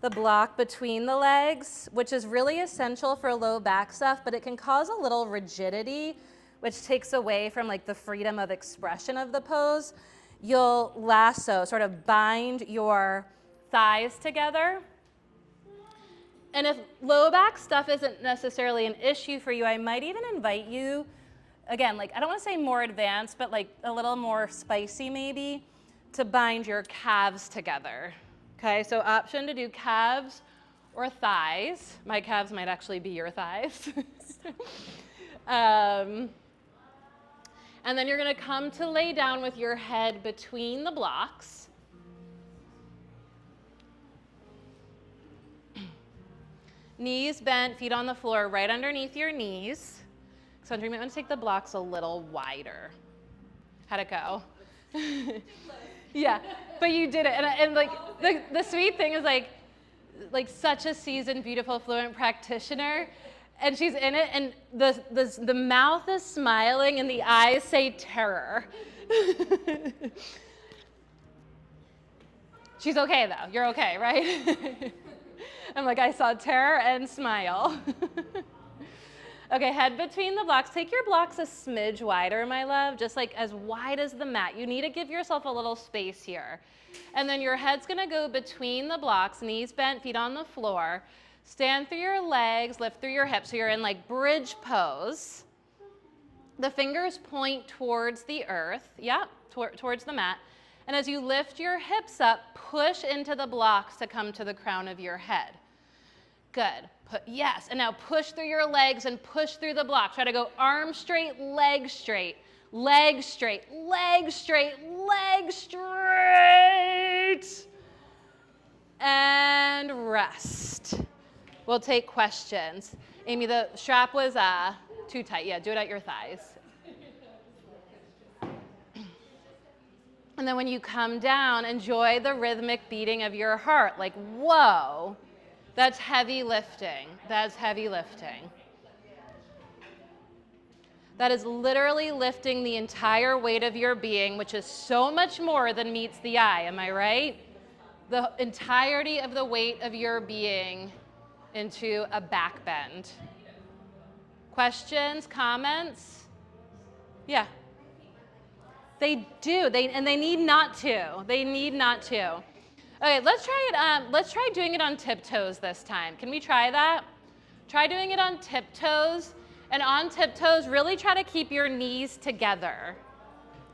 the block between the legs, which is really essential for low back stuff, but it can cause a little rigidity, which takes away from like the freedom of expression of the pose. You'll lasso, sort of bind your thighs together. And if low back stuff isn't necessarily an issue for you, I might even invite you, again, like I don't want to say more advanced, but like a little more spicy maybe, to bind your calves together. Okay, so option to do calves or thighs. My calves might actually be your thighs. And then you're gonna come to lay down with your head between the blocks. Knees bent, feet on the floor, right underneath your knees. So you might want to take the blocks a little wider. How'd it go? Yeah, but you did it. And like, the sweet thing is like such a seasoned, beautiful, fluent practitioner. And she's in it, and the mouth is smiling, and the eyes say terror. She's okay, though. You're okay, right? I'm like, I saw terror and smile. Okay, head between the blocks. Take your blocks a smidge wider, my love, just like as wide as the mat. You need to give yourself a little space here. And then your head's gonna go between the blocks, knees bent, feet on the floor. Stand through your legs, lift through your hips. So you're in like bridge pose. The fingers point towards the earth, yeah, towards the mat. And as you lift your hips up, push into the blocks to come to the crown of your head. Good. Yes, and now push through your legs and push through the blocks. Try to go arms straight, legs straight, legs straight, legs straight, legs straight. And rest. We'll take questions. Amy, the strap was too tight. Yeah, do it at your thighs. And then when you come down, enjoy the rhythmic beating of your heart. Like, whoa. That's heavy lifting. That's heavy lifting. That is literally lifting the entire weight of your being, which is so much more than meets the eye. Am I right? The entirety of the weight of your being into a back bend. Questions, comments? Yeah. They do. And they need not to. They need not to. Okay, let's try it. Let's try doing it on tiptoes this time. Can we try that? Try doing it on tiptoes. And on tiptoes, really try to keep your knees together.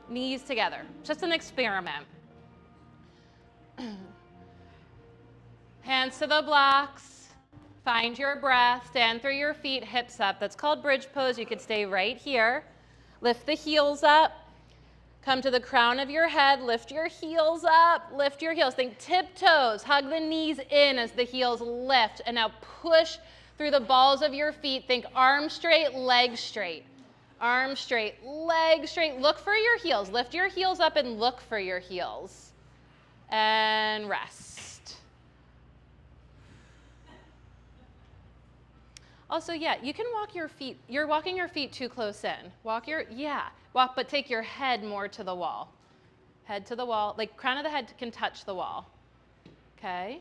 Knees together. Just an experiment. Hands to the blocks. Find your breath. Stand through your feet, hips up. That's called bridge pose. You could stay right here. Lift the heels up. Come to the crown of your head, lift your heels up, lift your heels. Think tiptoes, hug the knees in as the heels lift. And now push through the balls of your feet. Think arms straight, legs straight. Arms straight, legs straight. Look for your heels. Lift your heels up and look for your heels. And rest. Also, yeah, you can walk your feet. You're walking your feet too close in. Walk, but take your head more to the wall. Head to the wall. Like crown of the head can touch the wall. Okay?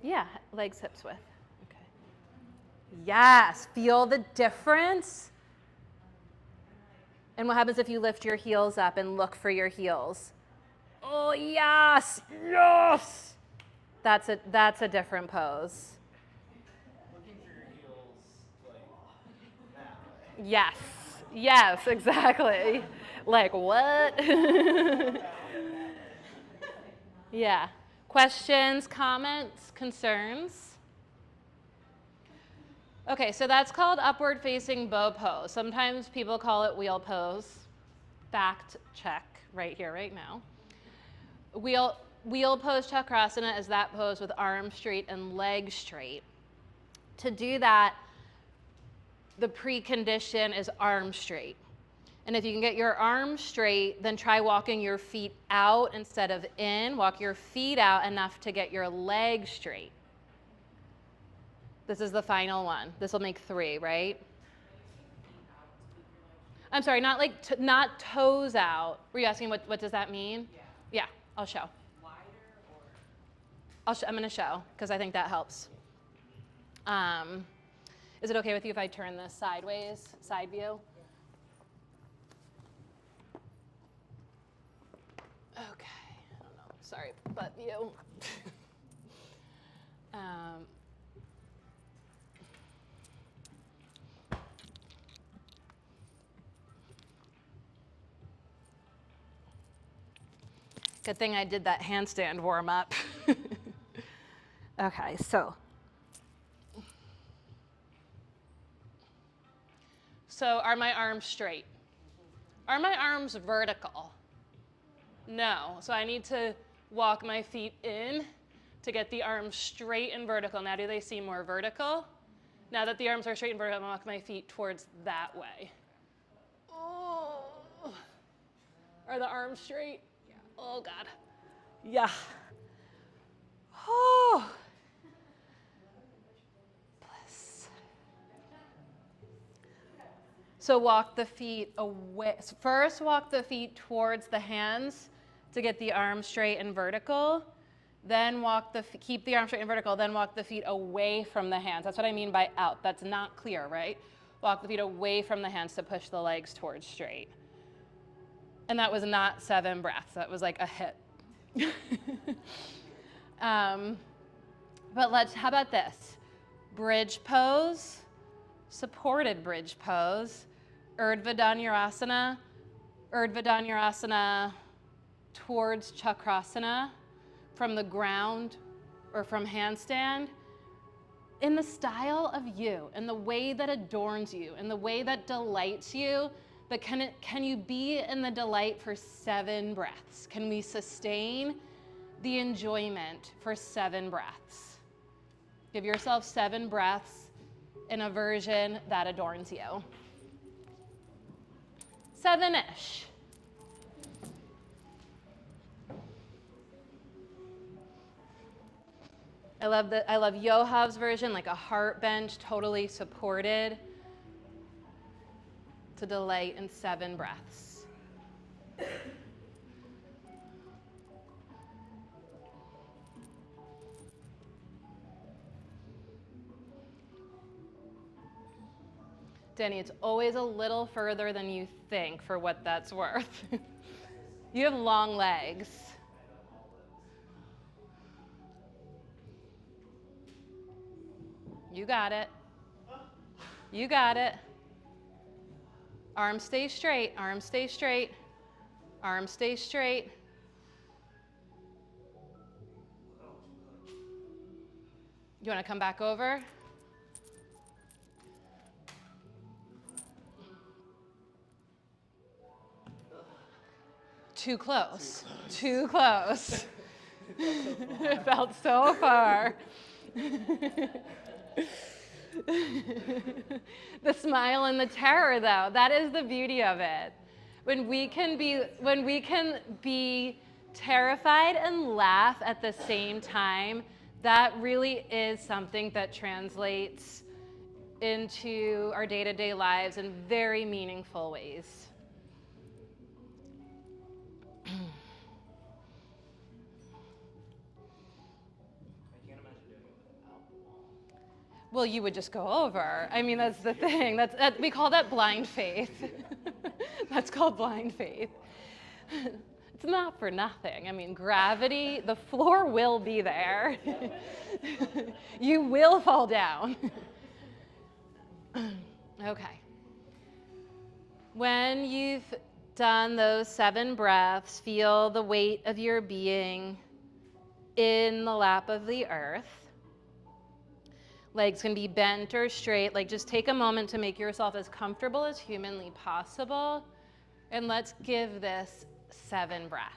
Yeah, legs hips width. Okay. Yes, feel the difference. And what happens if you lift your heels up and look for your heels? Oh, yes, yes. That's a different pose. Looking for your heels like that way. Yes, yes, exactly. Like what? Yeah. Questions, comments, concerns? Okay, so that's called upward facing bow pose. Sometimes people call it wheel pose. Fact check right here, right now. Wheel pose chakrasana is that pose with arms straight and legs straight. To do that, the precondition is arms straight. And if you can get your arms straight, then try walking your feet out instead of in. Walk your feet out enough to get your legs straight. This is the final one. This will make 3, right? I'm sorry, not like not toes out. Were you asking what does that mean? Yeah, I'll show. Wider or? I'm going to show because I think that helps. Is it okay with you if I turn this sideways, side view? Okay, I don't know. Sorry, butt view. Good thing I did that handstand warm up. Okay, so are my arms straight? Are my arms vertical? No. So I need to walk my feet in to get the arms straight and vertical. Now, do they seem more vertical? Now that the arms are straight and vertical, I'm gonna walk my feet towards that way. Oh. Are the arms straight? Yeah. Oh, God. Yeah. Oh. Bliss. So walk the feet away. First, walk the feet towards the hands to get the arms straight and vertical. Then keep the arms straight and vertical, then walk the feet away from the hands. That's what I mean by out. That's not clear, right? Walk the feet away from the hands to push the legs towards straight. And that was not 7 breaths. That was like a hit. But how about this? Bridge pose, supported bridge pose, Urdhva Dhanurasana towards Chakrasana, from the ground or from handstand, in the style of you, in the way that adorns you, in the way that delights you. But can you be in the delight for 7 breaths? Can we sustain the enjoyment for 7 breaths? Give yourself 7 breaths in a version that adorns you. 7-ish. I love Yohav's version, like a heart bench, totally supported, to delight in 7 breaths. Danny, it's always a little further than you think for what that's worth. You have long legs. You got it. You got it. Arms stay straight, arms stay straight, arms stay straight. You want to come back over? Too close. Too close. It felt so far. The smile and the terror, though, that is the beauty of it. When we can be terrified and laugh at the same time, that really is something that translates into our day-to-day lives in very meaningful ways. Well, you would just go over. I mean, that's the thing. We call that blind faith. That's called blind faith. It's not for nothing. I mean, gravity, the floor will be there. You will fall down. Okay. When you've done those 7 breaths, feel the weight of your being in the lap of the earth. Legs can be bent or straight. Like, just take a moment to make yourself as comfortable as humanly possible. And let's give this 7 breaths.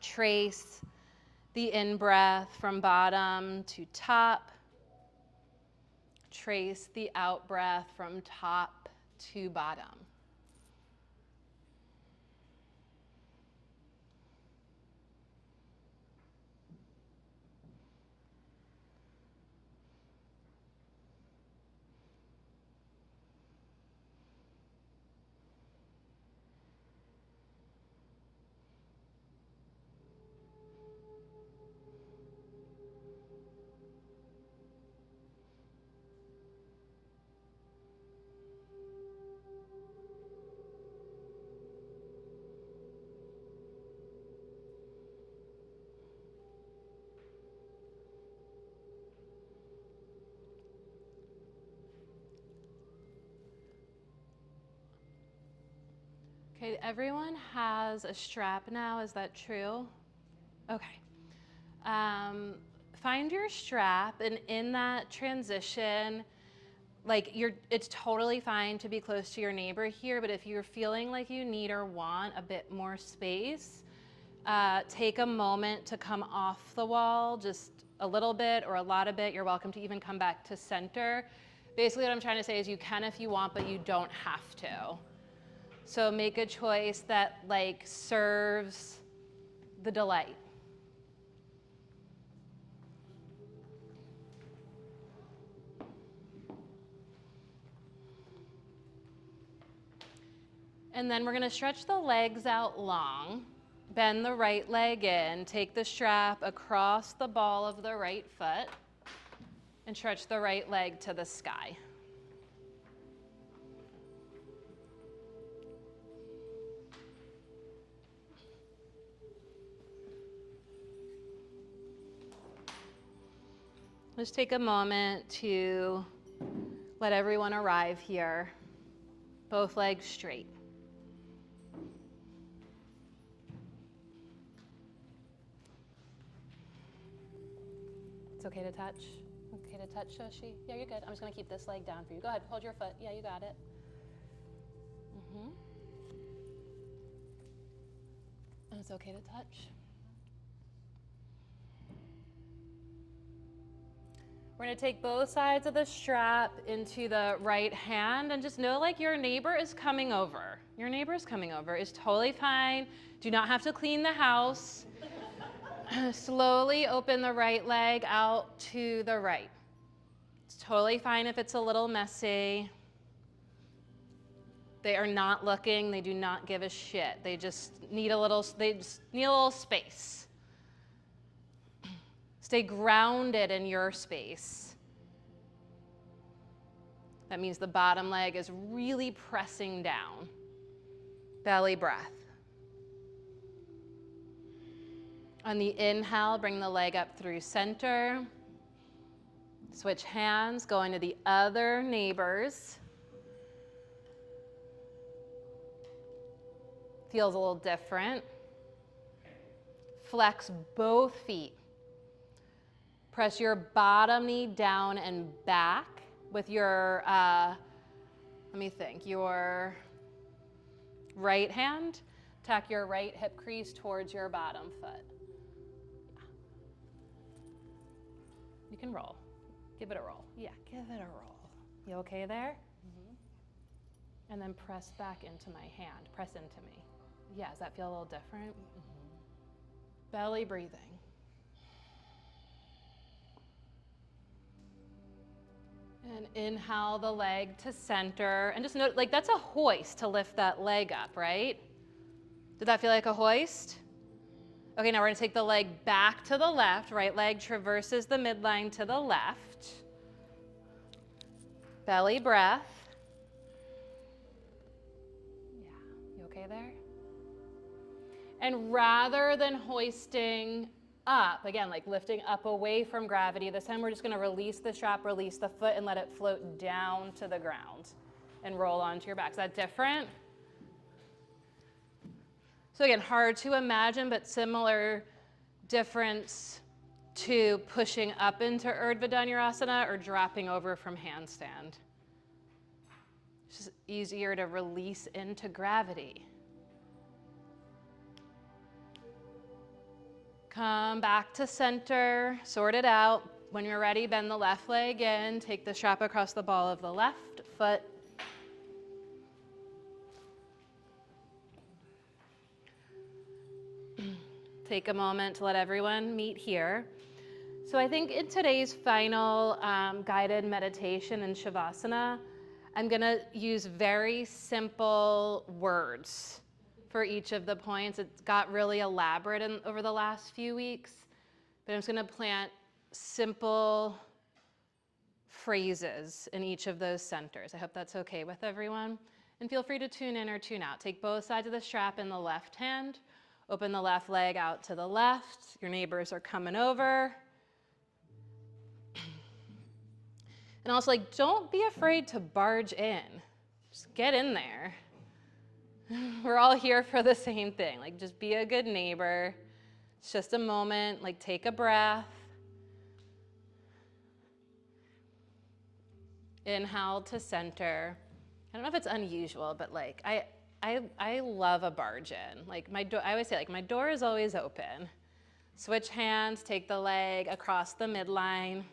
Trace the in-breath from bottom to top. Trace the out-breath from top to bottom. Okay, everyone has a strap now, is that true? Okay. Find your strap, and in that transition, it's totally fine to be close to your neighbor here, but if you're feeling like you need or want a bit more space, take a moment to come off the wall, just a little bit or a lot of it. You're welcome to even come back to center. Basically what I'm trying to say is you can if you want, but you don't have to. So make a choice that like serves the delight. And then we're gonna stretch the legs out long. Bend the right leg in, take the strap across the ball of the right foot, and stretch the right leg to the sky. Just take a moment to let everyone arrive here, both legs straight. It's okay to touch? Okay to touch, Shoshi? Yeah, you're good. I'm just gonna keep this leg down for you. Go ahead, hold your foot. Yeah, you got it. And it's okay to touch. We're gonna take both sides of the strap into the right hand and just know like your neighbor is coming over. Your neighbor is coming over. It's totally fine. Do not have to clean the house. Slowly open the right leg out to the right. It's totally fine if it's a little messy. They are not looking. They do not give a shit. They just need a little space. Stay grounded in your space. That means the bottom leg is really pressing down. Belly breath. On the inhale, bring the leg up through center. Switch hands, going to the other neighbors. Feels a little different. Flex both feet. Press your bottom knee down and back with your, your right hand. Tack your right hip crease towards your bottom foot. You can roll. Give it a roll. Yeah, give it a roll. You okay there? Mm-hmm. And then press back into my hand. Press into me. Yeah, does that feel a little different? Mm-hmm. Belly breathing. And inhale the leg to center. And just note, like that's a hoist to lift that leg up, right? Did that feel like a hoist? Okay, now we're gonna take the leg back to the left. Right leg traverses the midline to the left. Belly breath. Yeah, you okay there? And rather than hoisting up, again, like lifting up away from gravity, this time we're just gonna release the strap, release the foot, and let it float down to the ground and roll onto your back. Is that different? So again, hard to imagine, but similar difference to pushing up into Urdhva Dhanurasana or dropping over from handstand. It's just easier to release into gravity. Come back to center, sort it out. When you're ready, bend the left leg in, take the strap across the ball of the left foot. Take a moment to let everyone meet here. So I think in today's final guided meditation in Shavasana, I'm gonna use very simple words for each of the points. It got really elaborate over the last few weeks, but I'm just gonna plant simple phrases in each of those centers. I hope that's okay with everyone. And feel free to tune in or tune out. Take both sides of the strap in the left hand. Open the left leg out to the left. Your neighbors are coming over. And also, like, don't be afraid to barge in. Just get in there. We're all here for the same thing. Like, just be a good neighbor. It's just a moment. Like, take a breath. Inhale to center. I don't know if it's unusual, but like, I I love a barge in. Like I always say, like, my door is always open. Switch hands, take the leg across the midline.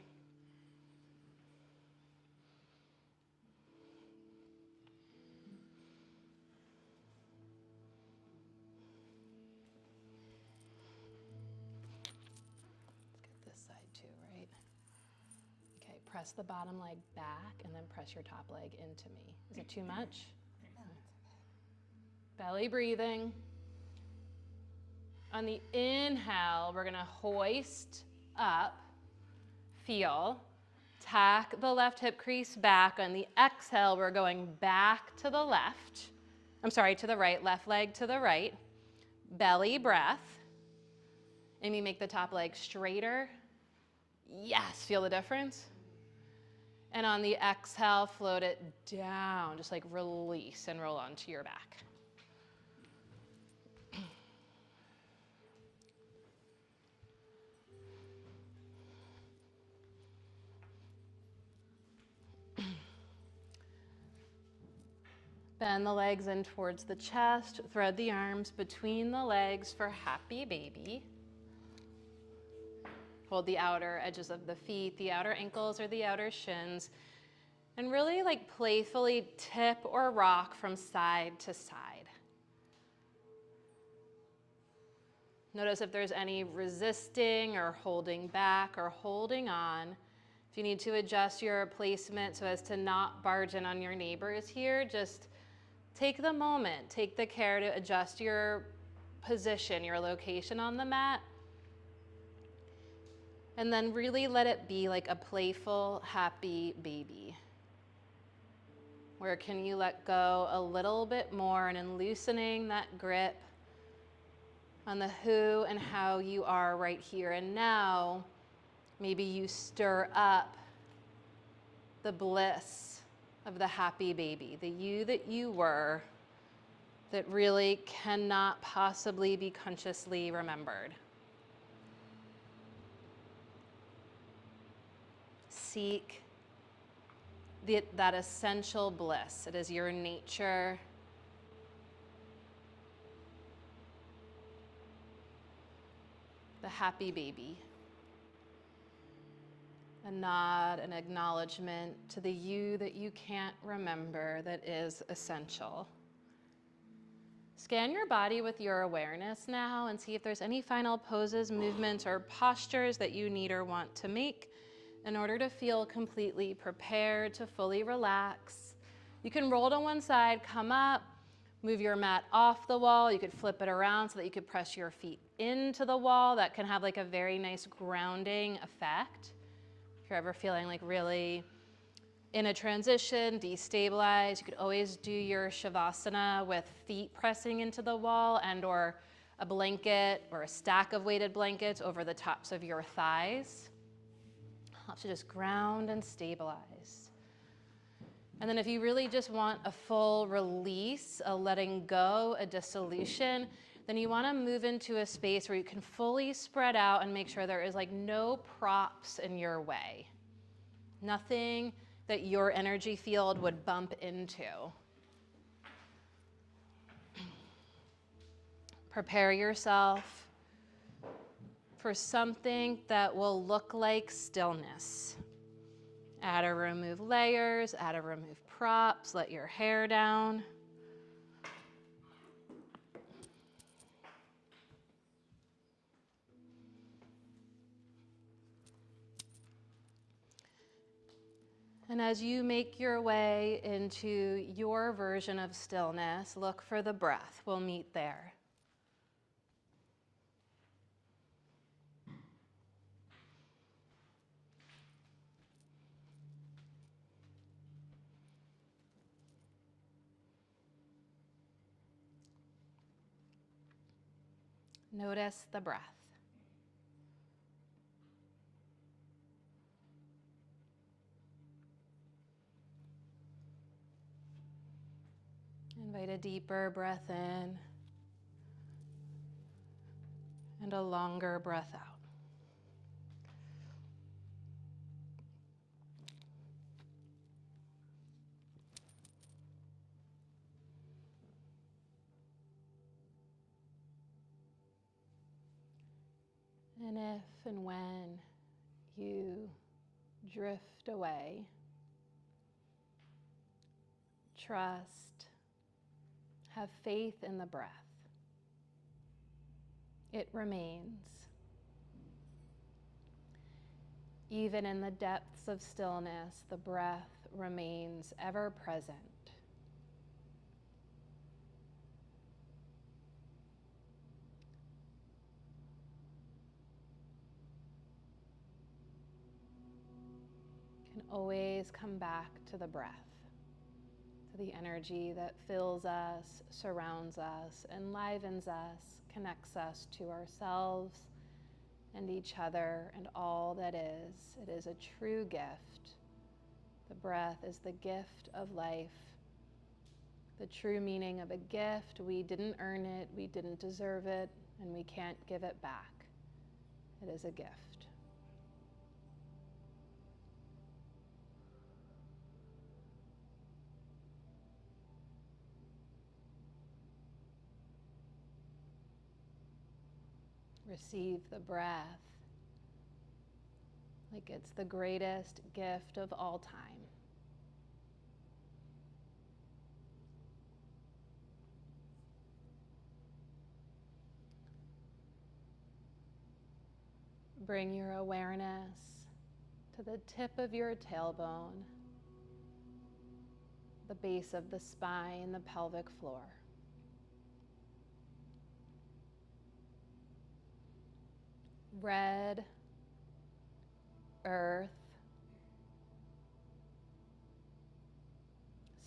Press the bottom leg back and then press your top leg into me. Is it too much? Belly breathing. On the inhale, we're gonna hoist up, feel, tack the left hip crease back. On the exhale, we're going back to the left. To the right, left leg to the right. Belly breath. Amy, make the top leg straighter. Yes, feel the difference? And on the exhale, float it down, just like release and roll onto your back. Bend the legs in towards the chest, thread the arms between the legs for happy baby. Hold the outer edges of the feet, the outer ankles or the outer shins, and really like playfully tip or rock from side to side. Notice if there's any resisting or holding back or holding on. If you need to adjust your placement so as to not barge in on your neighbors here, just take the moment, take the care to adjust your position, your location on the mat. And then really let it be like a playful, happy baby. Where can you let go a little bit more, and in loosening that grip on the who and how you are right here and now, maybe you stir up the bliss of the happy baby, the you that you were that really cannot possibly be consciously remembered. Seek that essential bliss. It is your nature. The happy baby. A nod, an acknowledgement to the you that you can't remember that is essential. Scan your body with your awareness now and see if there's any final poses, movements, or postures that you need or want to make in order to feel completely prepared to fully relax. You can roll to one side, come up, move your mat off the wall. You could flip it around so that you could press your feet into the wall. That can have like a very nice grounding effect. If you're ever feeling like really in a transition, destabilized, you could always do your Shavasana with feet pressing into the wall and or a blanket or a stack of weighted blankets over the tops of your thighs. Helps you just ground and stabilize. And then if you really just want a full release, a letting go, a dissolution, then you want to move into a space where you can fully spread out and make sure there is like no props in your way. Nothing that your energy field would bump into. Prepare yourself for something that will look like stillness. Add or remove layers, add or remove props, let your hair down. And as you make your way into your version of stillness, look for the breath. We'll meet there. Notice the breath. Invite a deeper breath in and a longer breath out. if and when you drift away, trust, have faith in the breath. It remains. Even in the depths of stillness, the breath remains ever present. You can always come back to the breath, to the energy that fills us, surrounds us, enlivens us, connects us to ourselves and each other and all that is. It is a true gift. The breath is the gift of life. The true meaning of a gift, we didn't earn it, we didn't deserve it, and we can't give it back. It is a gift. Receive the breath like it's the greatest gift of all time. Bring your awareness to the tip of your tailbone, the base of the spine, the pelvic floor. Red earth,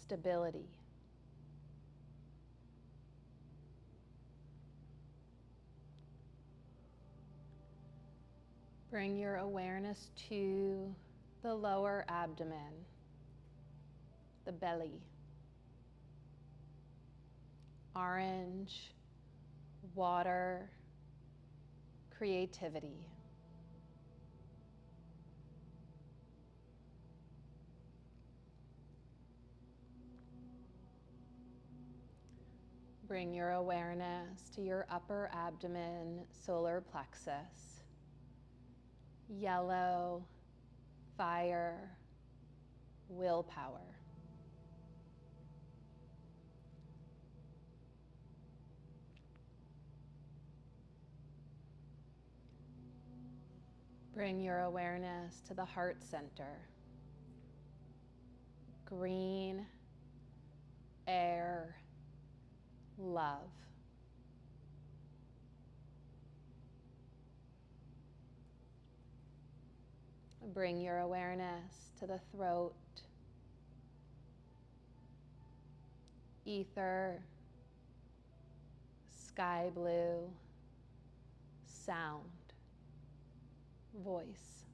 stability. Bring your awareness to the lower abdomen, the belly. Orange, water, creativity. Bring your awareness to your upper abdomen, solar plexus. Yellow, fire, willpower. Bring your awareness to the heart center. Green, air, love. Bring your awareness to the throat. Ether, sky blue, sound, voice.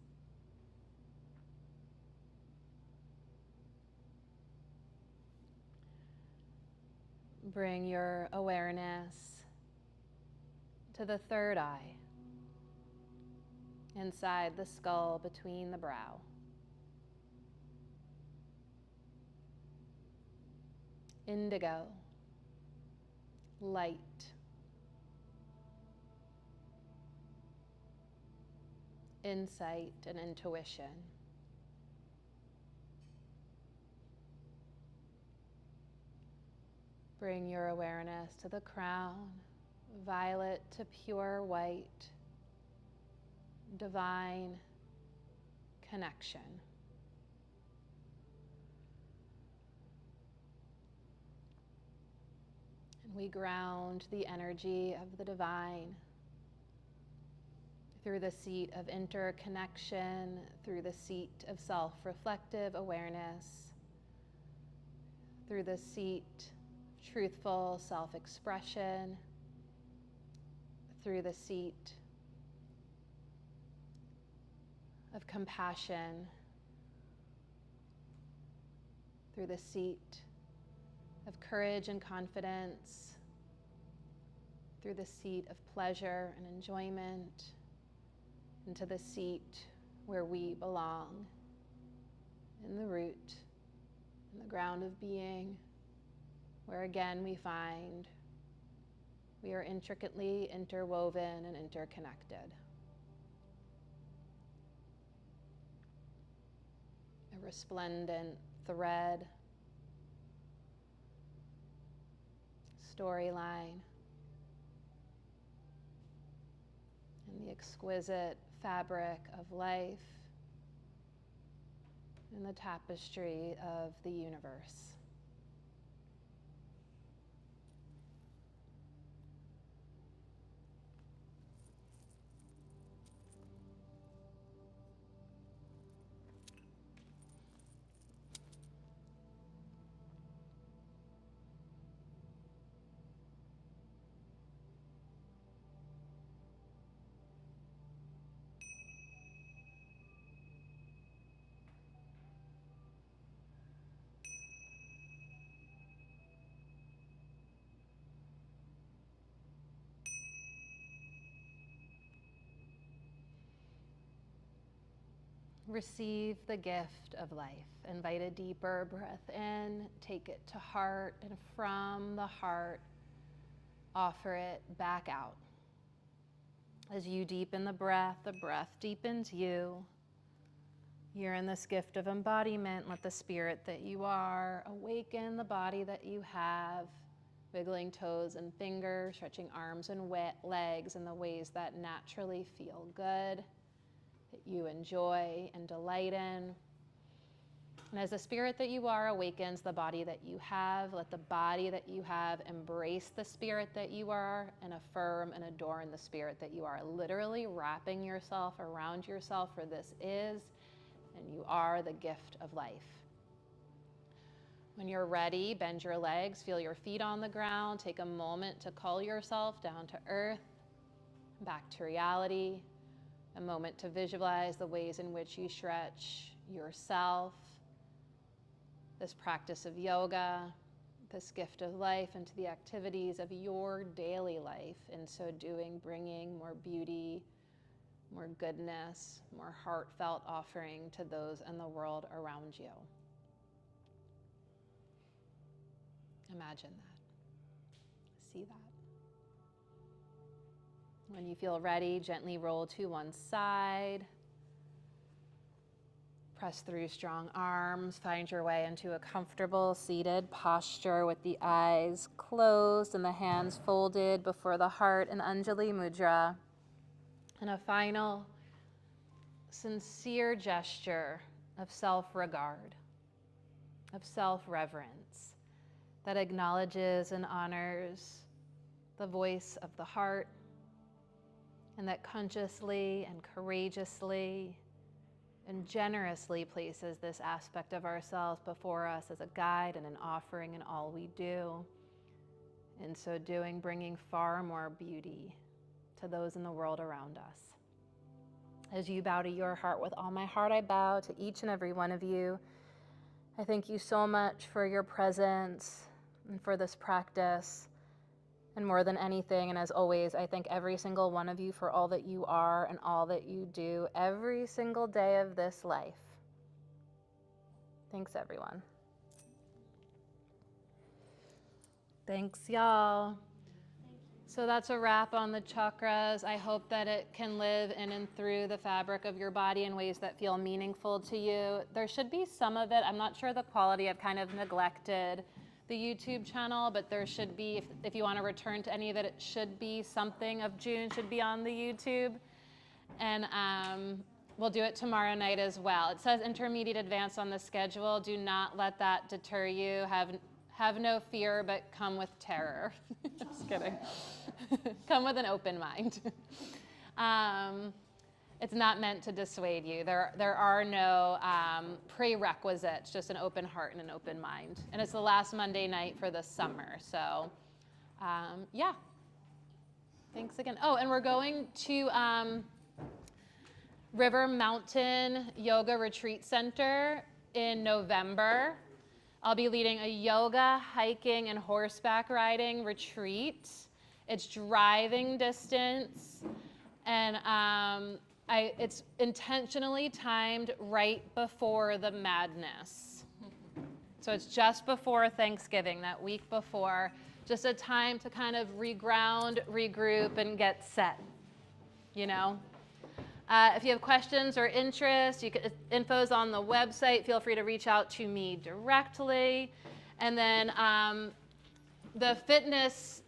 Bring your awareness to the third eye, inside the skull between the brow. Indigo, light. Insight and intuition. Bring your awareness to the crown, violet to pure white, divine connection. And we ground the energy of the divine through the seat of interconnection, through the seat of self-reflective awareness, through the seat of truthful self-expression, through the seat of compassion, through the seat of courage and confidence, through the seat of pleasure and enjoyment, into the seat where we belong, in the root, in the ground of being, where again we find we are intricately interwoven and interconnected. a resplendent thread, storyline, and the exquisite fabric of life in the tapestry of the universe. Receive the gift of life. Invite a deeper breath in, take it to heart, and from the heart, offer it back out. As you deepen the breath deepens you. You're in this gift of embodiment. Let the spirit that you are awaken the body that you have, wiggling toes and fingers, stretching arms and legs in the ways that naturally feel good, that you enjoy and delight in. And as the spirit that you are awakens the body that you have, let the body that you have embrace the spirit that you are and affirm and adorn the spirit that you are. Literally wrapping yourself around yourself, for this is and you are the gift of life. When you're ready, bend your legs, feel your feet on the ground, take a moment to call yourself down to earth, back to reality. A moment to visualize the ways in which you stretch yourself, this practice of yoga, this gift of life into the activities of your daily life. In so doing, bringing more beauty, more goodness, more heartfelt offering to those in the world around you. Imagine that. See that. When you feel ready, gently roll to one side. Press through strong arms. Find your way into a comfortable seated posture with the eyes closed and the hands folded before the heart in Anjali Mudra. And a final sincere gesture of self-regard, of self-reverence that acknowledges and honors the voice of the heart, and that consciously and courageously and generously places this aspect of ourselves before us as a guide and an offering in all we do. In so doing, bringing far more beauty to those in the world around us. As you bow to your heart, with all my heart I bow to each and every one of you. I thank you so much for your presence and for this practice. And more than anything, and as always, I thank every single one of you for all that you are and all that you do every single day of this life. Thanks, everyone. Thanks, y'all. So that's a wrap on the chakras. I hope that it can live in and through the fabric of your body in ways that feel meaningful to you. There should be some of it. I'm not sure the quality. I've kind of neglected the YouTube channel, but there should be, if you want to return to any of it, it should be something of June should be on the YouTube. And we'll do it tomorrow night as well. It says intermediate advanced on the schedule. Do not let that deter you. Have no fear, but come with terror. Just kidding. Come with an open mind. It's not meant to dissuade you. There are no prerequisites, just an open heart and an open mind. And it's the last Monday night for the summer. So, yeah. Thanks again. Oh, and we're going to River Mountain Yoga Retreat Center in November. I'll be leading a yoga, hiking, and horseback riding retreat. It's driving distance, and it's intentionally timed right before the madness. So it's just before Thanksgiving, that week before, just a time to kind of reground, regroup, and get set, you know? If you have questions or interest, info's on the website. Feel free to reach out to me directly. And then the fitness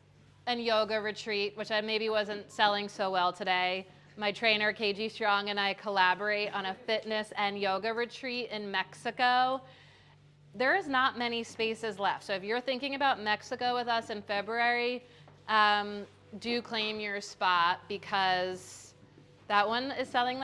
and yoga retreat, which I maybe wasn't selling so well today. My trainer, KG Strong, and I collaborate on a fitness and yoga retreat in Mexico. There is not many spaces left. So if you're thinking about Mexico with us in February, do claim your spot because that one is selling